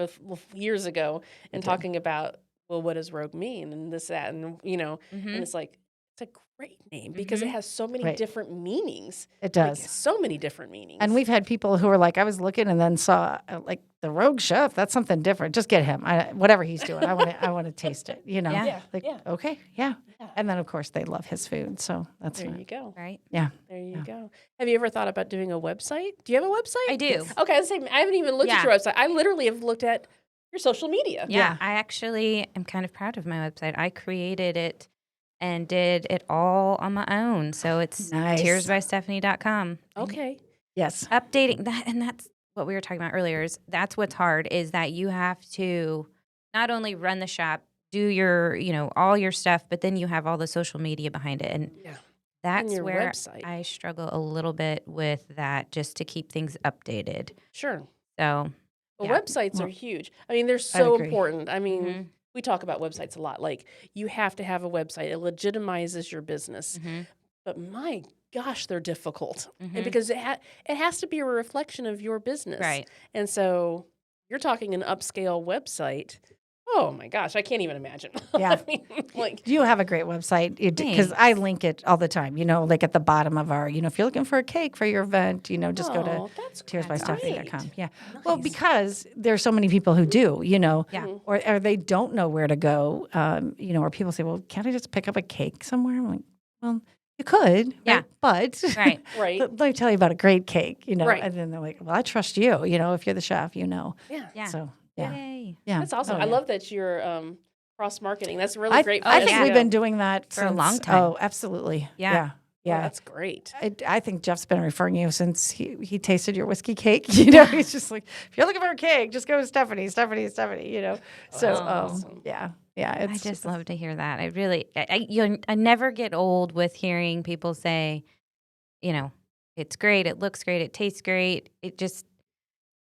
[SPEAKER 2] years ago and
[SPEAKER 1] did.
[SPEAKER 2] talking about, well, what does rogue mean and this, that, and, and
[SPEAKER 3] Mhm.
[SPEAKER 2] it's like, it's a great name because it has so many
[SPEAKER 1] Right.
[SPEAKER 2] different meanings.
[SPEAKER 1] It does.
[SPEAKER 2] Like, so many different meanings.
[SPEAKER 1] And we've had people who are like, I was looking and then saw like the Rogue Chef. That's something different. Just get him. Whatever he's doing, I want to taste it. You know.
[SPEAKER 3] Yeah.
[SPEAKER 1] Like,
[SPEAKER 2] Yeah.
[SPEAKER 1] okay. Yeah.
[SPEAKER 2] Yeah.
[SPEAKER 1] And then of course they love his food. So that's
[SPEAKER 2] There
[SPEAKER 1] not-
[SPEAKER 2] you go.
[SPEAKER 3] Right.
[SPEAKER 1] yeah.
[SPEAKER 2] There you go. Have you ever thought about doing a website? Do you have a website?
[SPEAKER 3] I do.
[SPEAKER 2] Okay, I was saying, I haven't even looked at
[SPEAKER 3] Yeah.
[SPEAKER 2] your website. I literally have looked at your social media.
[SPEAKER 3] Yeah. I actually am kind of proud of my website. I created it and did it all on my own. So it's
[SPEAKER 1] Nice.
[SPEAKER 3] tearsbystephanie.com.
[SPEAKER 2] Okay.
[SPEAKER 1] Yes.
[SPEAKER 3] Updating that, and that's what we were talking about earlier, is that's what's hard, is that you have to not only run the shop, do your, all your stuff, but then you have all the social media behind it. And
[SPEAKER 2] Yeah.
[SPEAKER 3] that's
[SPEAKER 2] your
[SPEAKER 3] where
[SPEAKER 2] website.
[SPEAKER 3] I struggle a little bit with that, just to keep things updated.
[SPEAKER 2] Sure.
[SPEAKER 3] So,
[SPEAKER 2] Well,
[SPEAKER 3] yeah.
[SPEAKER 2] websites are
[SPEAKER 1] Well,
[SPEAKER 2] huge. I mean, they're
[SPEAKER 1] I'd
[SPEAKER 2] so
[SPEAKER 1] agree.
[SPEAKER 2] important. I mean,
[SPEAKER 3] Mhm.
[SPEAKER 2] we talk about websites a lot. Like, you have to have a website. It legitimizes your business.
[SPEAKER 3] Mhm.
[SPEAKER 2] But my gosh, they're difficult.
[SPEAKER 3] Mhm.
[SPEAKER 2] And because it has to be a reflection of your business.
[SPEAKER 3] Right.
[SPEAKER 2] And so you're talking an upscale website. Oh my gosh, I can't even imagine.
[SPEAKER 1] Yeah.
[SPEAKER 2] I mean, like,
[SPEAKER 1] You have a great website because
[SPEAKER 3] Thanks.
[SPEAKER 1] I link it all the time. Like at the bottom of our, if you're looking for a cake for your event, just go to
[SPEAKER 2] oh, that's
[SPEAKER 1] tearsbystephanie.com. Yeah.
[SPEAKER 2] Nice.
[SPEAKER 1] Well, because there's so many people who do,
[SPEAKER 3] Yeah.
[SPEAKER 1] or they don't know where to go, or people say, well, can't I just pick up a cake somewhere? I'm like, well, you could,
[SPEAKER 3] Yeah.
[SPEAKER 1] right? But
[SPEAKER 3] Right.
[SPEAKER 2] Right.
[SPEAKER 1] let me tell you about a great cake,
[SPEAKER 2] Right.
[SPEAKER 1] and then they're like, well, I trust you, if you're the chef,
[SPEAKER 2] Yeah.
[SPEAKER 3] Yeah.
[SPEAKER 1] So, yeah.
[SPEAKER 3] Yay.
[SPEAKER 1] Yeah.
[SPEAKER 2] That's awesome.
[SPEAKER 1] Oh,
[SPEAKER 2] I
[SPEAKER 1] yeah.
[SPEAKER 2] love that you're cross marketing. That's really great. For
[SPEAKER 1] I
[SPEAKER 2] us
[SPEAKER 1] think
[SPEAKER 2] to
[SPEAKER 1] we've
[SPEAKER 2] go.
[SPEAKER 1] been doing that
[SPEAKER 3] For a
[SPEAKER 1] since-
[SPEAKER 3] long time.
[SPEAKER 1] Oh, absolutely.
[SPEAKER 3] Yeah.
[SPEAKER 1] Yeah.
[SPEAKER 2] Oh,
[SPEAKER 1] Yeah.
[SPEAKER 2] that's great.
[SPEAKER 1] I think Jeff's been referring you since he tasted your whiskey cake. He's just like, if you're looking for a cake, just go to Stephanie. So,
[SPEAKER 2] That's awesome.
[SPEAKER 1] yeah.
[SPEAKER 3] I just love to hear that. I really, I never get old with hearing people say, it's great, it looks great, it tastes great. It just,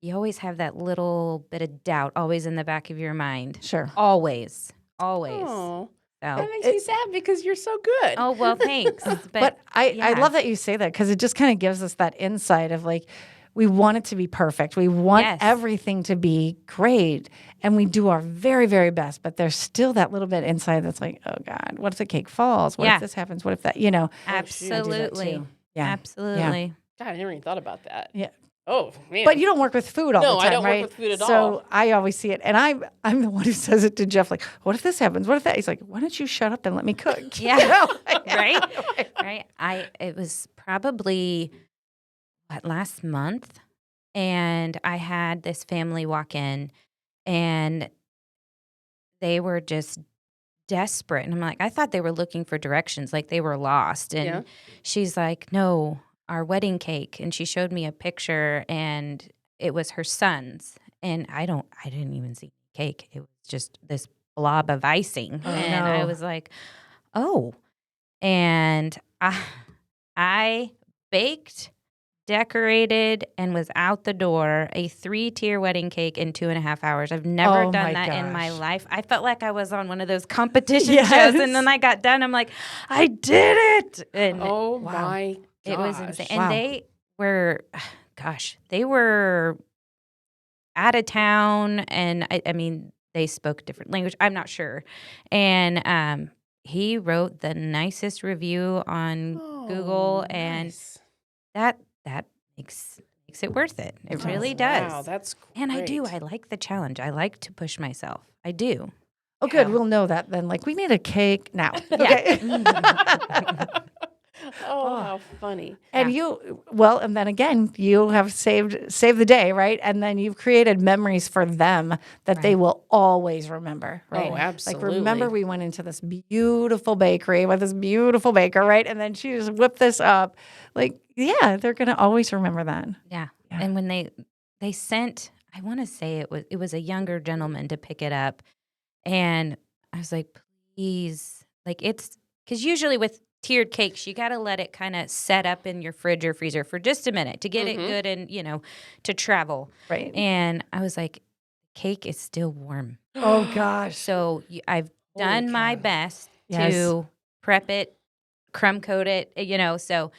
[SPEAKER 3] you always have that little bit of doubt always in the back of your mind.
[SPEAKER 1] Sure.
[SPEAKER 3] Always.
[SPEAKER 2] Oh, that
[SPEAKER 3] So,
[SPEAKER 2] makes me sad because you're so good.
[SPEAKER 3] oh, well, thanks.
[SPEAKER 1] But I
[SPEAKER 3] yeah.
[SPEAKER 1] love that you say that because it just kind of gives us that insight of like, we want it to be perfect. We want
[SPEAKER 3] Yes.
[SPEAKER 1] everything to be great. And we do our very, very best. But there's still that little bit inside that's like, oh, God, what if the cake falls? What
[SPEAKER 3] Yeah.
[SPEAKER 1] if this happens? What if that,
[SPEAKER 3] Absolutely.
[SPEAKER 1] Yeah.
[SPEAKER 3] Absolutely.
[SPEAKER 2] God, I never even thought about that.
[SPEAKER 1] Yeah.
[SPEAKER 2] Oh, man.
[SPEAKER 1] But you don't work with food all
[SPEAKER 2] No,
[SPEAKER 1] the time,
[SPEAKER 2] I don't work
[SPEAKER 1] right?
[SPEAKER 2] with food at
[SPEAKER 1] so
[SPEAKER 2] all.
[SPEAKER 1] I always see it. And I'm the one who says it to Jeff, like, what if this happens? What if that? He's like, why don't you shut up and let me cook?
[SPEAKER 3] Yeah. Right? It was probably, last month? And I had this family walk in and they were just desperate. And I'm like, I thought they were looking for directions, like they were lost. And
[SPEAKER 2] Yeah.
[SPEAKER 3] she's like, no, our wedding cake. And she showed me a picture and it was her son's. And I didn't even see cake. It was just this blob of icing.
[SPEAKER 1] Oh,
[SPEAKER 3] and I
[SPEAKER 1] no.
[SPEAKER 3] was like, oh. And I baked, decorated, and was out the door a 3-tier wedding cake in 2.5 hours. I've never
[SPEAKER 1] Oh,
[SPEAKER 3] done
[SPEAKER 1] my
[SPEAKER 3] that in my
[SPEAKER 1] gosh.
[SPEAKER 3] life. I felt like I was on one of those competition
[SPEAKER 1] Yes.
[SPEAKER 3] shows, and then I got done. I'm like, I did it! And
[SPEAKER 2] Oh,
[SPEAKER 1] Wow.
[SPEAKER 2] my gosh.
[SPEAKER 3] it was insane. And
[SPEAKER 1] Wow.
[SPEAKER 3] they were, they were out of town, and I mean, they spoke a different language. I'm not sure. And he wrote the nicest review on Google,
[SPEAKER 2] Oh,
[SPEAKER 3] and
[SPEAKER 2] nice.
[SPEAKER 3] that makes it worth it. It
[SPEAKER 2] Oh,
[SPEAKER 3] really does.
[SPEAKER 2] Wow, that's great.
[SPEAKER 3] And I do. I like the challenge. I like to push myself. I do.
[SPEAKER 1] Oh, good.
[SPEAKER 2] Yeah.
[SPEAKER 1] We'll know that then. Like, we need a cake now.
[SPEAKER 3] Yeah.
[SPEAKER 1] Okay.
[SPEAKER 2] Oh, how funny.
[SPEAKER 1] And and then again, you have saved the day, right? And then you've created memories for them that they will always remember, right?
[SPEAKER 2] Oh, absolutely.
[SPEAKER 1] Like, remember we went into this beautiful bakery with this beautiful baker, right? And then she just whipped this up. Like, yeah, they're going to always remember that.
[SPEAKER 3] Yeah. And when they sent, I want to say it was a younger gentleman to pick it up. And I was like, please, like, it's because usually with tiered cakes, you got to let it kind of set up in your fridge or freezer for just a minute to get it good and, to travel.
[SPEAKER 1] Right.
[SPEAKER 3] And I was like, cake is still warm.
[SPEAKER 1] Oh, gosh.
[SPEAKER 3] So I've done my best
[SPEAKER 1] Yes.
[SPEAKER 3] to prep it, crumb coat it, so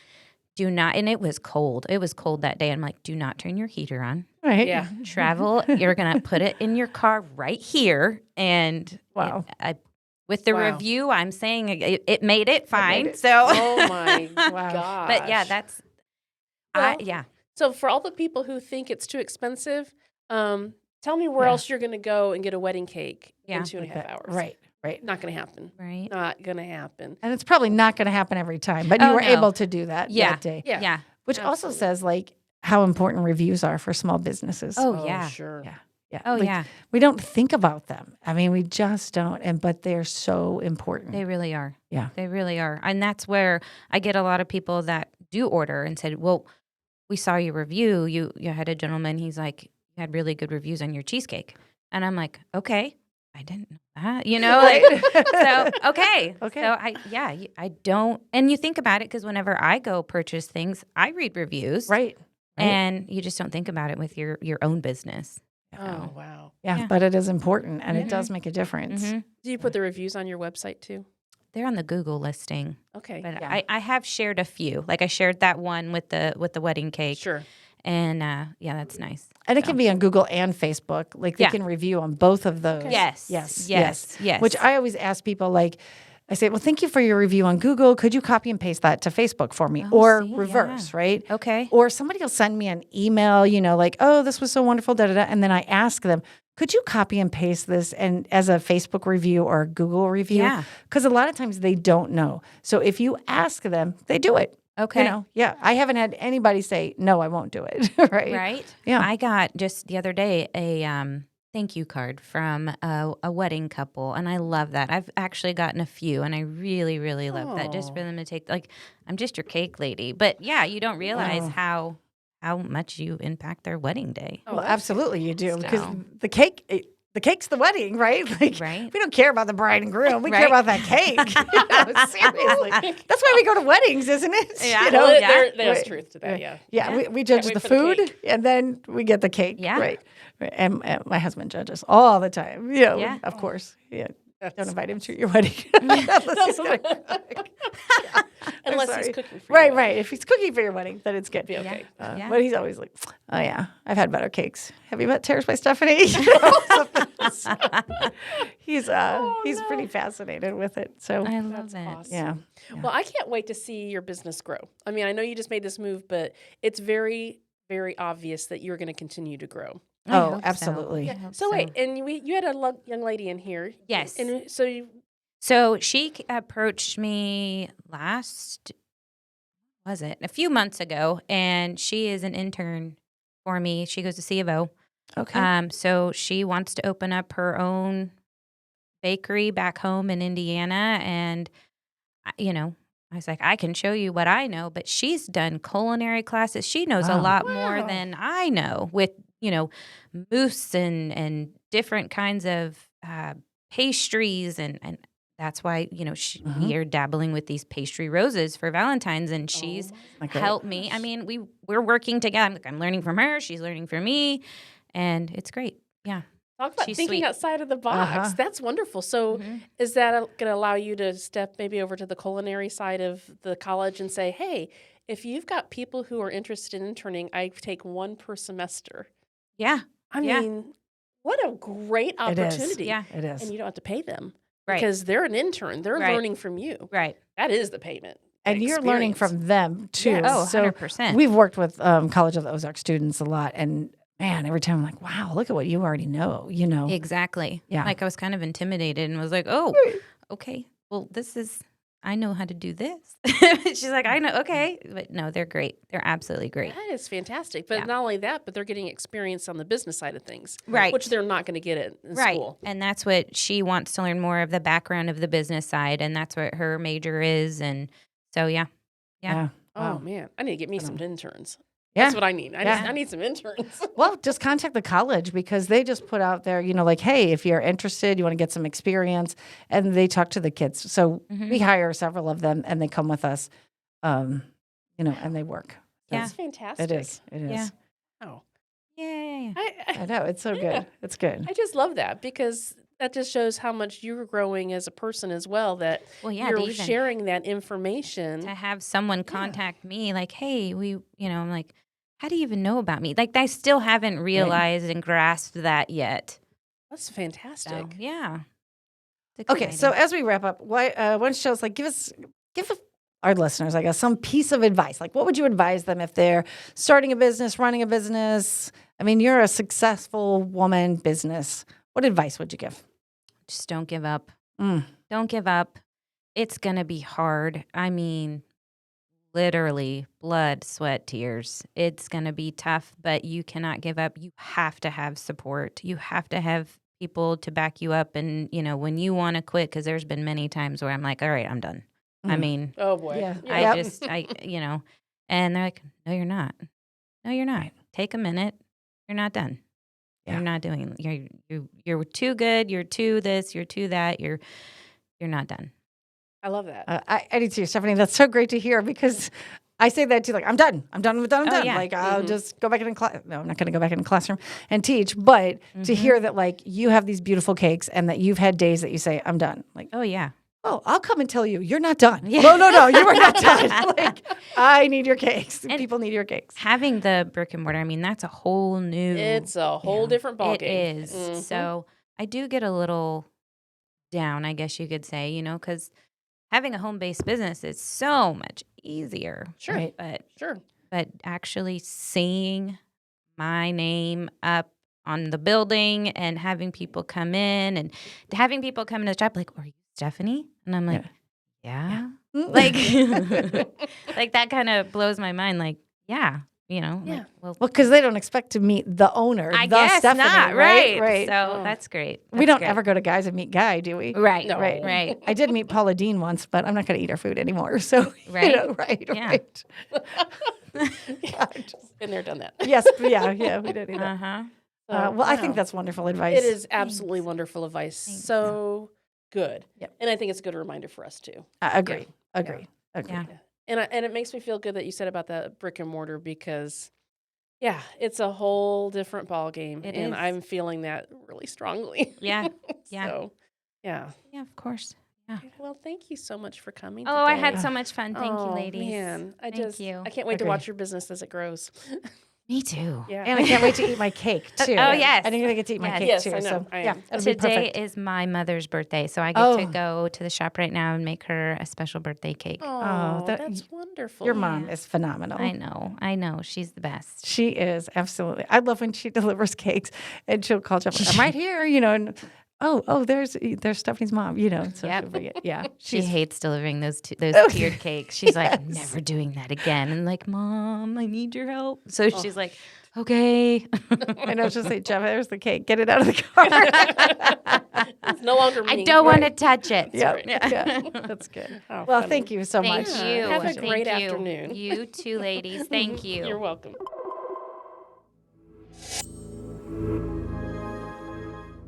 [SPEAKER 3] do not, and it was cold. It was cold that day. I'm like, do not turn your heater on.
[SPEAKER 1] Right.
[SPEAKER 2] Yeah.
[SPEAKER 3] Travel, you're going to put it in your car right here. And
[SPEAKER 1] Wow.
[SPEAKER 3] with the
[SPEAKER 2] Wow.
[SPEAKER 3] review, I'm saying it made it fine.
[SPEAKER 1] it.
[SPEAKER 3] So,
[SPEAKER 2] Oh my
[SPEAKER 1] Wow.
[SPEAKER 2] gosh.
[SPEAKER 3] but yeah, that's,
[SPEAKER 2] Well,
[SPEAKER 3] yeah.
[SPEAKER 2] So for all the people who think it's too expensive, tell me where else you're going to go and get a wedding cake in 2.5 hours.
[SPEAKER 1] Right. Right.
[SPEAKER 2] Not going to happen.
[SPEAKER 3] Right.
[SPEAKER 2] Not going to happen.
[SPEAKER 1] And it's probably not going to happen every time, but you
[SPEAKER 3] Oh,
[SPEAKER 1] were
[SPEAKER 3] no.
[SPEAKER 1] able to do that
[SPEAKER 3] Yeah.
[SPEAKER 1] that day.
[SPEAKER 2] Yeah.
[SPEAKER 3] Yeah.
[SPEAKER 1] Which also
[SPEAKER 2] Absolutely.
[SPEAKER 1] says, like, how important reviews are for small businesses.
[SPEAKER 3] Oh, yeah.
[SPEAKER 2] Sure.
[SPEAKER 1] Yeah. Yeah.
[SPEAKER 3] Oh,
[SPEAKER 1] Like,
[SPEAKER 3] yeah.
[SPEAKER 1] We don't think about them. I mean, we just don't. But they're so important.
[SPEAKER 3] They really are.
[SPEAKER 1] Yeah.
[SPEAKER 3] They really are. And that's where I get a lot of people that do order and said, well, we saw your review. You had a gentleman, he's like, you had really good reviews on your cheesecake. And I'm like, okay, I didn't know that, so, okay.
[SPEAKER 1] Okay.
[SPEAKER 3] So I don't, and you think about it because whenever I go purchase things, I read reviews.
[SPEAKER 1] Right.
[SPEAKER 3] And you just don't think about it with your own business.
[SPEAKER 2] Oh, wow.
[SPEAKER 1] Yeah,
[SPEAKER 3] Yeah.
[SPEAKER 1] but it is important, and it
[SPEAKER 3] Mhm.
[SPEAKER 1] does make a difference.
[SPEAKER 3] Mhm.
[SPEAKER 2] Do you put the reviews on your website too?
[SPEAKER 3] They're on the Google listing.
[SPEAKER 2] Okay.
[SPEAKER 3] But
[SPEAKER 1] Yeah.
[SPEAKER 3] I have shared a few. Like I shared that one with the wedding cake.
[SPEAKER 2] Sure.
[SPEAKER 3] And that's nice.
[SPEAKER 1] And it can be on Google and Facebook. Like, they
[SPEAKER 3] Yeah.
[SPEAKER 1] can review on both of those.
[SPEAKER 3] Yes.
[SPEAKER 1] Yes.
[SPEAKER 3] Yes. Yes.
[SPEAKER 1] Which I always ask people, like, I say, well, thank you for your review on Google. Could you copy and paste that to Facebook for me?
[SPEAKER 3] Oh,
[SPEAKER 1] Or
[SPEAKER 3] see,
[SPEAKER 1] reverse,
[SPEAKER 3] yeah.
[SPEAKER 1] right?
[SPEAKER 3] Okay.
[SPEAKER 1] Or somebody will send me an email, like, oh, this was so wonderful, da-da-da. And then I ask them, could you copy and paste this and as a Facebook review or a Google review?
[SPEAKER 3] Yeah.
[SPEAKER 1] Because a lot of times they don't know. So if you ask them, they do it.
[SPEAKER 3] Okay.
[SPEAKER 1] Yeah. I haven't had anybody say, no, I won't do it. Right?
[SPEAKER 3] Right?
[SPEAKER 1] Yeah.
[SPEAKER 3] I got just the other day a thank you card from a wedding couple, and I love that. I've actually gotten a few, and I really, really love that. Just for them to take, like, I'm just your cake lady. But yeah, you don't realize
[SPEAKER 1] Wow.
[SPEAKER 3] how much you impact their wedding day.
[SPEAKER 2] Oh,
[SPEAKER 1] Well, absolutely you do. Because
[SPEAKER 3] So-
[SPEAKER 1] the cake's the wedding, right? Like,
[SPEAKER 3] Right.
[SPEAKER 1] we don't care about the bride and groom. We care
[SPEAKER 3] Right.
[SPEAKER 1] about that cake. Seriously. That's why we go to weddings, isn't it?
[SPEAKER 3] Yeah.
[SPEAKER 2] Well,
[SPEAKER 3] Yeah.
[SPEAKER 2] there's
[SPEAKER 1] Right.
[SPEAKER 2] truth to that, yeah.
[SPEAKER 1] Yeah,
[SPEAKER 3] Yeah.
[SPEAKER 1] we judge
[SPEAKER 2] Can't
[SPEAKER 1] the
[SPEAKER 2] wait for the
[SPEAKER 1] food,
[SPEAKER 2] cake.
[SPEAKER 1] and then we get the cake.
[SPEAKER 3] Yeah.
[SPEAKER 1] Right. And my husband judges all the time.
[SPEAKER 3] Yeah.
[SPEAKER 1] Of course. Yeah. Don't
[SPEAKER 2] That's
[SPEAKER 1] invite him to your wedding. Unless he's gonna cook.
[SPEAKER 2] Unless
[SPEAKER 1] sorry.
[SPEAKER 2] he's cooking for you.
[SPEAKER 1] Right, right. If he's cooking for your wedding, then it's good.
[SPEAKER 2] Be okay.
[SPEAKER 3] Yeah.
[SPEAKER 1] But he's always like, oh, yeah, I've had better cakes. Have you met Terrace by Stephanie? So he's pretty fascinated with it. So,
[SPEAKER 3] I love
[SPEAKER 2] That's
[SPEAKER 3] it.
[SPEAKER 2] awesome.
[SPEAKER 1] yeah.
[SPEAKER 2] Well, I can't wait to see your business grow. I mean, I know you just made this move, but it's very, very obvious that you're going to continue to grow.
[SPEAKER 3] I
[SPEAKER 1] Oh,
[SPEAKER 3] hope so.
[SPEAKER 1] absolutely.
[SPEAKER 3] I hope
[SPEAKER 2] So wait, and you had a young lady in here.
[SPEAKER 3] Yes.
[SPEAKER 2] And so you,
[SPEAKER 3] So she approached me a few months ago, and she is an intern for me. She goes to C of O.
[SPEAKER 1] Okay.
[SPEAKER 3] So she wants to open up her own bakery back home in Indiana. And, I was like, I can show you what I know, but she's done culinary classes. She knows a
[SPEAKER 1] Wow.
[SPEAKER 3] lot more
[SPEAKER 2] Wow.
[SPEAKER 3] than I know with, mousse and different kinds of pastries. And that's why, we are dabbling with these pastry roses for Valentine's, and she's
[SPEAKER 1] My God.
[SPEAKER 3] helped me. I mean, we're working together. I'm learning from her. She's learning from me. And it's great. Yeah.
[SPEAKER 2] talk about
[SPEAKER 3] She's
[SPEAKER 2] thinking
[SPEAKER 3] sweet.
[SPEAKER 2] outside of the box.
[SPEAKER 1] Uh-huh.
[SPEAKER 2] That's wonderful. So is that going to allow you to step maybe over to the culinary side of the college and say, hey, if you've got people who are interested in interning, I take one per semester.
[SPEAKER 3] Yeah.
[SPEAKER 2] I
[SPEAKER 3] Yeah.
[SPEAKER 2] mean, what a great
[SPEAKER 1] It is.
[SPEAKER 2] opportunity.
[SPEAKER 3] Yeah.
[SPEAKER 1] It is.
[SPEAKER 2] And you don't have to pay them
[SPEAKER 3] Right.
[SPEAKER 2] because they're an intern. They're
[SPEAKER 3] Right.
[SPEAKER 2] learning from you.
[SPEAKER 3] Right.
[SPEAKER 2] That is the payment.
[SPEAKER 1] And you're learning
[SPEAKER 2] experience.
[SPEAKER 1] from them too.
[SPEAKER 2] Yes.
[SPEAKER 3] Oh,
[SPEAKER 1] So
[SPEAKER 3] 100%.
[SPEAKER 1] we've worked with College of the Ozark students a lot, and man, every time I'm like, wow, look at what you already know.
[SPEAKER 3] Exactly.
[SPEAKER 1] Yeah.
[SPEAKER 3] Like I was kind of intimidated and was like, oh, okay. Well, this is, I know how to do this. She's like, I know. Okay. But no, they're great. They're absolutely great.
[SPEAKER 2] That is fantastic. But
[SPEAKER 3] Yeah.
[SPEAKER 2] not only that, but they're getting experience on the business side of things.
[SPEAKER 3] Right.
[SPEAKER 2] Which they're not going to get it in
[SPEAKER 3] Right.
[SPEAKER 2] school.
[SPEAKER 3] And that's what she wants to learn more of, the background of the business side. And that's what her major is. And so, yeah.
[SPEAKER 1] Yeah.
[SPEAKER 2] Oh,
[SPEAKER 1] Wow.
[SPEAKER 2] man. I need to get me some interns.
[SPEAKER 1] Yeah.
[SPEAKER 2] That's what I need.
[SPEAKER 1] Yeah.
[SPEAKER 2] I need some interns.
[SPEAKER 1] Well, just contact the college because they just put out there, like, hey, if you're interested, you want to get some experience, and they talk to the kids. So we hire several of them, and they come with us, and they work.
[SPEAKER 3] Yeah.
[SPEAKER 2] That's fantastic.
[SPEAKER 1] It is. It is.
[SPEAKER 3] Yeah.
[SPEAKER 2] Oh.
[SPEAKER 3] Yeah.
[SPEAKER 1] I know. It's so good. It's good.
[SPEAKER 2] I just love that because that just shows how much you're growing as a person as well, that
[SPEAKER 3] Well, yeah,
[SPEAKER 2] you're
[SPEAKER 3] to even-
[SPEAKER 2] sharing that information.
[SPEAKER 3] To have someone contact me like, hey, I'm like, how do you even know about me? Like, I still haven't realized and grasped that yet.
[SPEAKER 2] That's fantastic.
[SPEAKER 3] So, yeah. It's
[SPEAKER 1] Okay, so
[SPEAKER 3] exciting.
[SPEAKER 1] as we wrap up, why one show's like give our listeners, I guess, some piece of advice. Like, what would you advise them if they're starting a business, running a business? I mean, you're a successful woman business. What advice would you give?
[SPEAKER 3] Just don't give up.
[SPEAKER 1] Mm.
[SPEAKER 3] Don't give up. It's going to be hard. I mean, literally blood, sweat, tears. It's going to be tough, but you cannot give up. You have to have support. You have to have people to back you up. And, when you want to quit, because there's been many times where I'm like, all right, I'm done. I
[SPEAKER 1] Mm.
[SPEAKER 3] mean,
[SPEAKER 2] Oh, boy.
[SPEAKER 1] Yeah.
[SPEAKER 3] and they're like, no, you're not. No, you're not. Take a minute. You're not done.
[SPEAKER 1] Yeah.
[SPEAKER 3] You're not doing. You're too good. You're too this. You're too that. You're not done.
[SPEAKER 2] I love that.
[SPEAKER 1] I do too, Stephanie. That's so great to hear because I say that too. Like, I'm done. I'm done. I'm done.
[SPEAKER 3] yeah.
[SPEAKER 1] Like, I'll just go back in class. No, I'm not going to go back in the classroom and teach. But to hear that, like, you have these beautiful cakes and that you've had days that you say, I'm done. Like,
[SPEAKER 3] Oh yeah.
[SPEAKER 1] oh, I'll come and tell you, you're not done.
[SPEAKER 3] Yeah.
[SPEAKER 1] No, you are not done. Like, I need your cakes.
[SPEAKER 3] And
[SPEAKER 1] People need your cakes.
[SPEAKER 3] Having the brick and mortar, I mean, that's a whole new.
[SPEAKER 2] It's a whole different
[SPEAKER 3] It
[SPEAKER 2] ballgame.
[SPEAKER 3] is.
[SPEAKER 2] Mhm.
[SPEAKER 3] So I do get a little down, I guess you could say, because having a home-based business is so much easier.
[SPEAKER 2] Sure.
[SPEAKER 1] Right.
[SPEAKER 2] Sure.
[SPEAKER 3] But actually seeing my name up on the building and having people come in and having people come into the shop like, are you Stephanie? And I'm like, yeah. Like, like that kind of blows my mind. Like, yeah,
[SPEAKER 2] Yeah.
[SPEAKER 3] like, well,
[SPEAKER 1] Well, because they don't expect to meet the owner,
[SPEAKER 3] I
[SPEAKER 1] the
[SPEAKER 3] guess
[SPEAKER 1] Stephanie,
[SPEAKER 3] not.
[SPEAKER 1] right?
[SPEAKER 3] Right.
[SPEAKER 1] Right.
[SPEAKER 3] So that's great.
[SPEAKER 1] We
[SPEAKER 3] That's
[SPEAKER 1] don't
[SPEAKER 3] great.
[SPEAKER 1] ever go to Guys and meet Guy, do we?
[SPEAKER 3] Right.
[SPEAKER 2] No.
[SPEAKER 1] Right.
[SPEAKER 3] Right.
[SPEAKER 1] I did meet Paula Dean once, but I'm not going to eat her food anymore. So,
[SPEAKER 3] Right.
[SPEAKER 1] right,
[SPEAKER 3] Yeah.
[SPEAKER 1] right.
[SPEAKER 2] Been there, done that.
[SPEAKER 1] Yes, yeah, we did either.
[SPEAKER 3] Uh-huh.
[SPEAKER 1] Well, I think
[SPEAKER 2] Wow.
[SPEAKER 1] that's wonderful advice.
[SPEAKER 2] It is absolutely wonderful advice.
[SPEAKER 3] Thanks.
[SPEAKER 2] So good.
[SPEAKER 1] Yep.
[SPEAKER 2] And I think it's a good reminder for us too.
[SPEAKER 1] Agree.
[SPEAKER 2] Yeah.
[SPEAKER 1] Agree.
[SPEAKER 3] Yeah.
[SPEAKER 2] And it makes me feel good that you said about the brick and mortar because, yeah, it's a whole different ball game,
[SPEAKER 3] It
[SPEAKER 2] and
[SPEAKER 3] is.
[SPEAKER 2] I'm feeling that really strongly.
[SPEAKER 3] Yeah. Yeah.
[SPEAKER 2] So, yeah.
[SPEAKER 3] Yeah, of course.
[SPEAKER 2] Well, thank you so much for coming.
[SPEAKER 3] Oh, I
[SPEAKER 2] today.
[SPEAKER 3] had so much fun. Thank you,
[SPEAKER 2] Oh,
[SPEAKER 3] ladies.
[SPEAKER 2] Man,
[SPEAKER 3] Thank you.
[SPEAKER 2] I can't wait to
[SPEAKER 1] Agree.
[SPEAKER 2] watch your business as it grows.
[SPEAKER 3] Me too.
[SPEAKER 2] Yeah.
[SPEAKER 1] And I can't wait to eat my cake, too.
[SPEAKER 3] Oh, yes.
[SPEAKER 1] And you're going to get to eat my
[SPEAKER 3] Yes.
[SPEAKER 1] cake,
[SPEAKER 2] Yes,
[SPEAKER 1] too.
[SPEAKER 2] I know.
[SPEAKER 1] So,
[SPEAKER 2] I
[SPEAKER 1] yeah,
[SPEAKER 2] am.
[SPEAKER 1] it'll be
[SPEAKER 3] Today
[SPEAKER 1] perfect.
[SPEAKER 3] is my mother's birthday, so I get to
[SPEAKER 1] Oh.
[SPEAKER 3] go to the shop right now and make her a special birthday cake.
[SPEAKER 2] Oh,
[SPEAKER 1] that-
[SPEAKER 2] that's wonderful.
[SPEAKER 1] Your mom is phenomenal.
[SPEAKER 3] I know. She's the best.
[SPEAKER 1] She is, absolutely. I love when she delivers cakes and she'll call Jeff, I'm right here, and there's Stephanie's mom, so
[SPEAKER 3] Yep.
[SPEAKER 1] she'll bring it. Yeah.
[SPEAKER 3] She hates delivering those
[SPEAKER 1] Oh,
[SPEAKER 3] tiered cakes. She's like, I'm
[SPEAKER 1] yes.
[SPEAKER 3] never doing that again. And like, Mom, I need your help. So she's like, okay.
[SPEAKER 1] I know, she'll say, Jeff, there's the cake. Get it out of the car.
[SPEAKER 2] It's no longer me.
[SPEAKER 3] I don't want to touch it.
[SPEAKER 1] Yeah,
[SPEAKER 2] right.
[SPEAKER 1] yeah, that's good.
[SPEAKER 2] Oh,
[SPEAKER 1] Well,
[SPEAKER 2] funny.
[SPEAKER 1] thank you so
[SPEAKER 3] Thank
[SPEAKER 1] much.
[SPEAKER 3] you.
[SPEAKER 2] Have a
[SPEAKER 3] Thank
[SPEAKER 2] great
[SPEAKER 3] you.
[SPEAKER 2] afternoon.
[SPEAKER 3] You too, ladies. Thank you.
[SPEAKER 2] You're welcome.